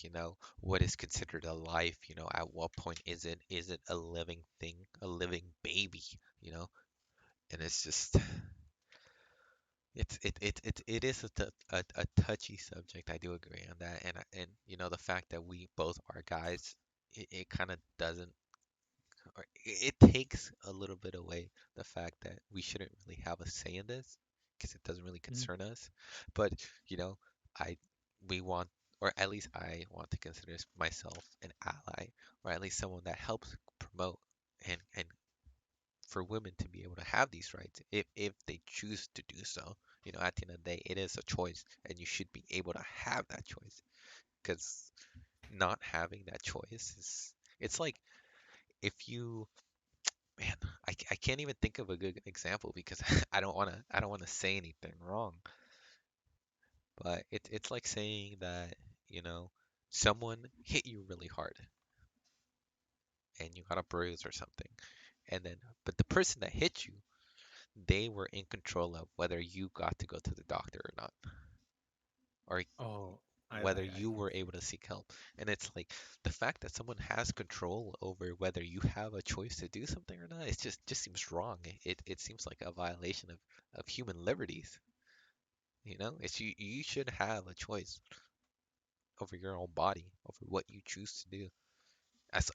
what is considered a life, at what point is it a living thing, a living baby, you know? And it's just, it is a touchy subject. I do agree on that. And the fact that we both are guys, it kind of doesn't, or it takes a little bit away the fact that we shouldn't really have a say in this because it doesn't really Mhm. concern us. But, you know, I we want, or at least I want to consider myself an ally, or at least someone that helps promote and for women to be able to have these rights if they choose to do so. At the end of the day, it is a choice, and you should be able to have that choice. Because not having that choice it's like, if you, man, I can't even think of a good example because I don't want to say anything wrong. But it's like saying that, you know, someone hit you really hard and you got a bruise or something. And then, but the person that hit you, they were in control of whether you got to go to the doctor or not, or Oh, whether I you think were able to seek help. And it's like, the fact that someone has control over whether you have a choice to do something or not, it just seems wrong. It seems like a violation of human liberties. You should have a choice over your own body, over what you choose to do,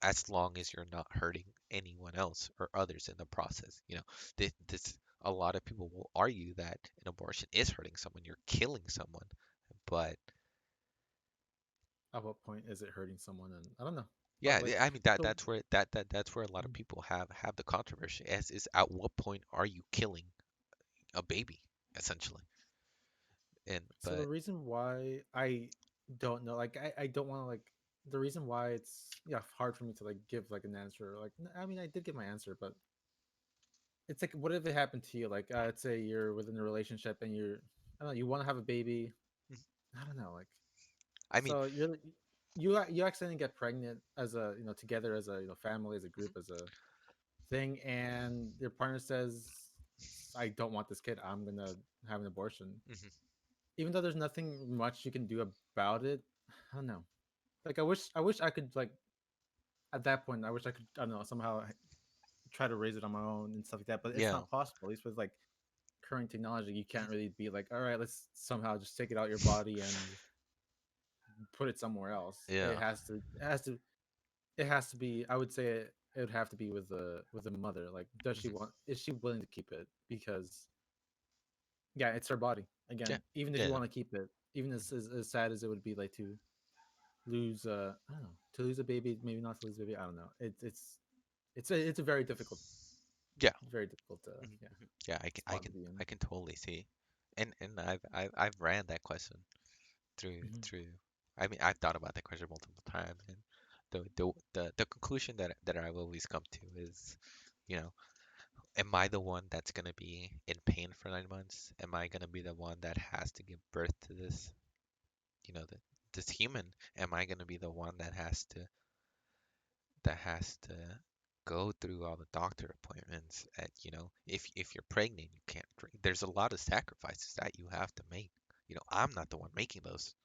as long as you're not hurting anyone else or others in the process. This a lot of people will argue that an abortion is hurting someone, you're killing someone, but at what point is it hurting someone? And I don't know. yeah, But like, I mean, that so that's where a lot of mm, people have the controversy, as is, at what point are you killing a baby, essentially. And so the but reason why I don't know, like, I don't want to like the reason why it's hard for me to like give like an answer. Like, I mean, I did give my answer, but it's like, what if it happened to you? Like, let's say you're within a relationship and I don't know, you want to have a baby. I don't know, like, I mean, so you accidentally get pregnant as a together as a family, as a group, as a thing, and your partner says, I don't want this kid, I'm gonna have an abortion, mhm. even though there's nothing much you can do about it. I don't know, like, I wish I could, like, at that point, I wish I could, I don't know, somehow try to raise it on my own and stuff like that. But it's Yeah. not possible. At least with like current technology, you can't really be like, all right, let's somehow just take it out your body and put it somewhere else. It Yeah. has to, it has to be. I would say it would have to be with the mother. Like, does she Mhm. want? Is she willing to keep it? Because yeah, it's her body. Yeah. Again, even if you Yeah. want to keep it, even as sad as it would be, like to lose, I don't know, to lose a baby, maybe not to lose a baby. I don't know. It's a Yeah. very difficult, Mhm, yeah, mhm. Yeah, spot to be in. I can totally see. And I've ran that question Mhm. through I mean I've thought about that question multiple times, and the conclusion that I've always come to is, you know, am I the one that's gonna be in pain for 9 months? Am I gonna be the one that has to give birth to this, this human? Am I gonna be the one that has to go through all the doctor appointments? At, if you're pregnant, you can't drink. There's a lot of sacrifices that you have to make. I'm not the one making those.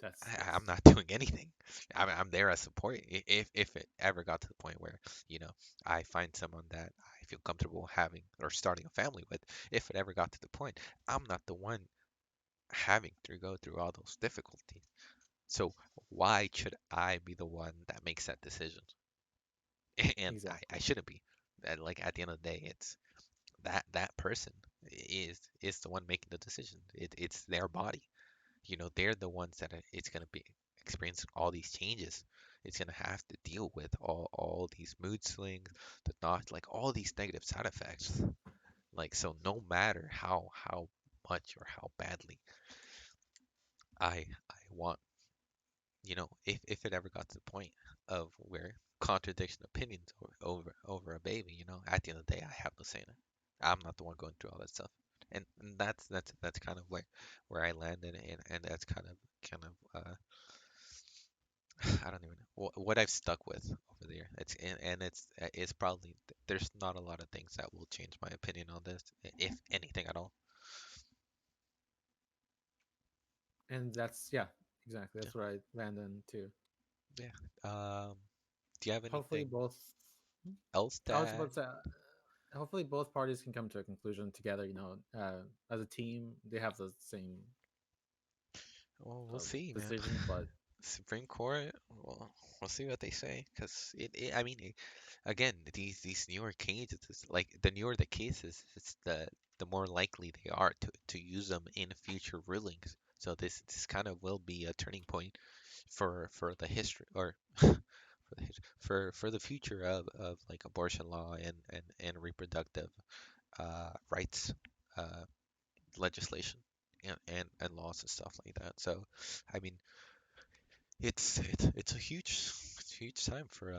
That's I'm yes. not doing anything. I'm there as support. If it ever got to the point where, you know, I find someone that I feel comfortable having or starting a family with, if it ever got to the point, I'm not the one having to go through all those difficulties. So why should I be the one that makes that decision? And I Exactly. shouldn't be. And like at the end of the day, it's that person is the one making the decision. It's their body. They're the ones that it's gonna be experiencing all these changes. It's gonna have to deal with all these mood swings, the not like all these negative side effects. Like so, no matter how much or how badly I want, if it ever got to the point of where contradiction opinions over a baby, at the end of the day, I have no say in it. I'm not the one going through all that stuff, and that's kind of where I landed, and that's kind of I don't even know what I've stuck with over there. It's probably there's not a lot of things that will change my opinion on this, if anything at all. And that's yeah, exactly. Yeah, That's where I land in too. yeah. Do you have Hopefully anything both. else I was that? about to say, hopefully both parties can come to a conclusion together. As a team, they have the same Well, we'll see, man. decision, but Supreme Court, well, we'll see what they say, because I mean, again, these newer cases, like the newer the cases, it's the more likely they are to use them in future rulings. So this kind of will be a turning point for the history or for the future of like abortion law and reproductive rights uh, legislation and laws and stuff like that. So, I mean, it's a huge time for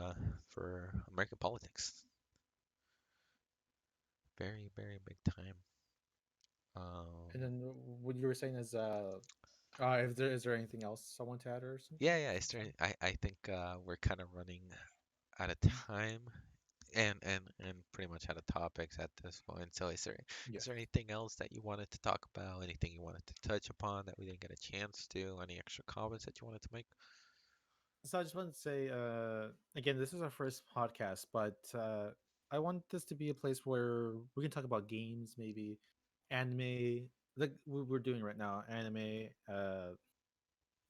American politics. Very very big time. and Um, then what you were saying is if there is there anything else I want to add or something? yeah, yeah. I think we're kind of running out of time and pretty much out of topics at this point. So Yeah. is there anything else that you wanted to talk about? Anything you wanted to touch upon that we didn't get a chance to? Any extra comments that you wanted to make? So I just wanted to say, again, this is our first podcast, but I want this to be a place where we can talk about games, maybe anime, like we're doing right now, anime,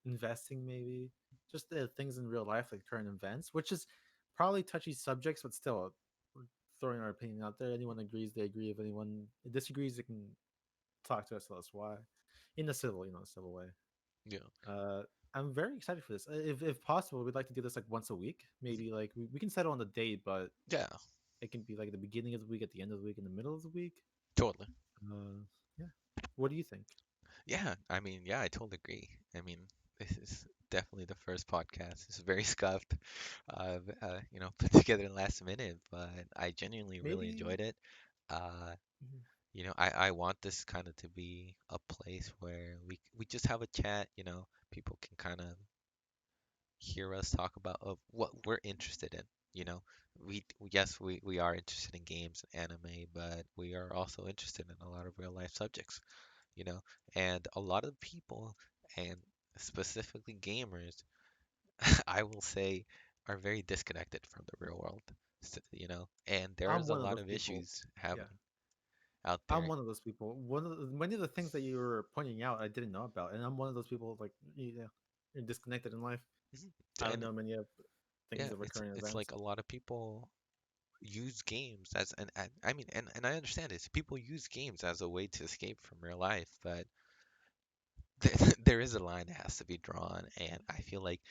investing, maybe just things in real life, like current events, which is probably touchy subjects, but still, we're throwing our opinion out there. Anyone agrees, they agree. If anyone disagrees, they can talk to us, tell us why, in a civil, civil way. Yeah. Uh, I'm very excited for this. If possible, we'd like to do this like once a week. Mhm. Maybe like we can settle on the date, but Yeah, it can be like at the beginning of the week, at the end of the week, in the middle of the week. totally. Yeah. What do you think? Yeah, I mean, yeah, I totally agree. I mean, this is definitely the first podcast. It's very scuffed, put together last minute, but I genuinely really Maybe. enjoyed it. Uh, Mhm. I want this kind of to be a place where we just have a chat, people can kind of hear us talk about of what we're interested in. You know, yes, we are interested in games and anime, but we are also interested in a lot of real life subjects, you know, and a lot of people, and specifically gamers, I will say, are very disconnected from the real world. you know, and I'm there's a one of lot those of people. issues Yeah, happening out I'm there. one of those people. Many of the things that you were pointing out, I didn't know about, and I'm one of those people like you're disconnected in life. Mhm. I don't And know many of things yeah, of recurring it's events. like a lot of people use games as and I mean and I understand this. People use games as a way to escape from real life, but there is a line that has to be drawn, and I feel like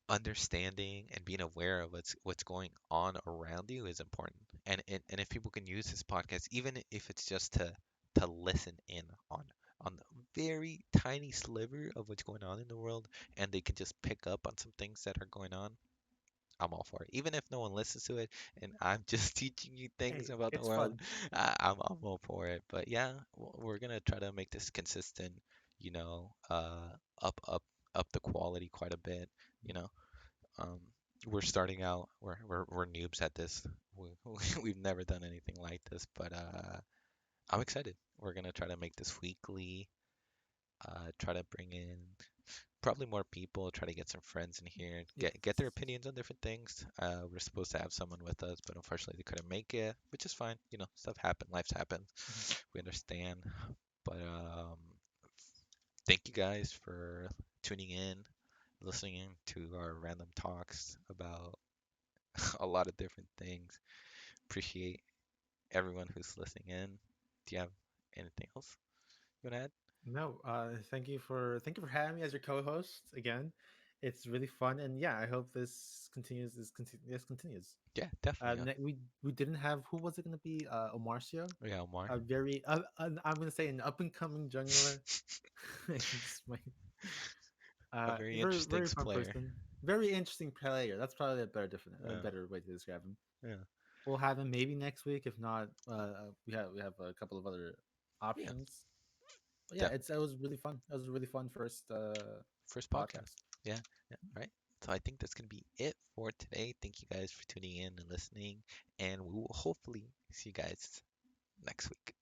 understanding and being aware of what's going on around you is important. And if people can use this podcast, even if it's just to listen in on the very tiny sliver of what's going on in the world, and they can just pick up on some things that are going on, I'm all for it. Even if no one listens to it, and I'm just teaching you things Hey, about the it's world, fun. I'm all for it. But yeah, we're gonna try to make this consistent. You know, up up up the quality quite a bit. You know, um, we're starting out. We're noobs at this. We, we've never done anything like this, but I'm excited. We're gonna try to make this weekly. Try to bring in probably more people. Try to get some friends in here. Yes. Get their opinions on different things. We're supposed to have someone with us, but unfortunately they couldn't make it, which is fine. You know, stuff happen. Life's happened. Mhm. We understand. But thank you guys for tuning in, listening to our random talks about a lot of different things. Appreciate everyone who's listening in. Do you have anything else you want to add? No, thank you for having me as your co-host again. It's really fun, and yeah, I hope this continues. This continues. Yeah, definitely. We didn't have, who was it going to be? Omarcio, Yeah, Omar. a very I'm going to say an up and coming jungler. It's A very very interesting very fun player. person, very interesting player. That's probably a Yeah, better way to describe him. yeah, We'll have him maybe next week. If not, we have a couple of other yeah. options. But yeah, Def it was really fun. It was a really fun first First podcast. podcast. Yeah, yeah. All right. So I think that's gonna be it for today. Thank you guys for tuning in and listening, and we will hopefully see you guys next week.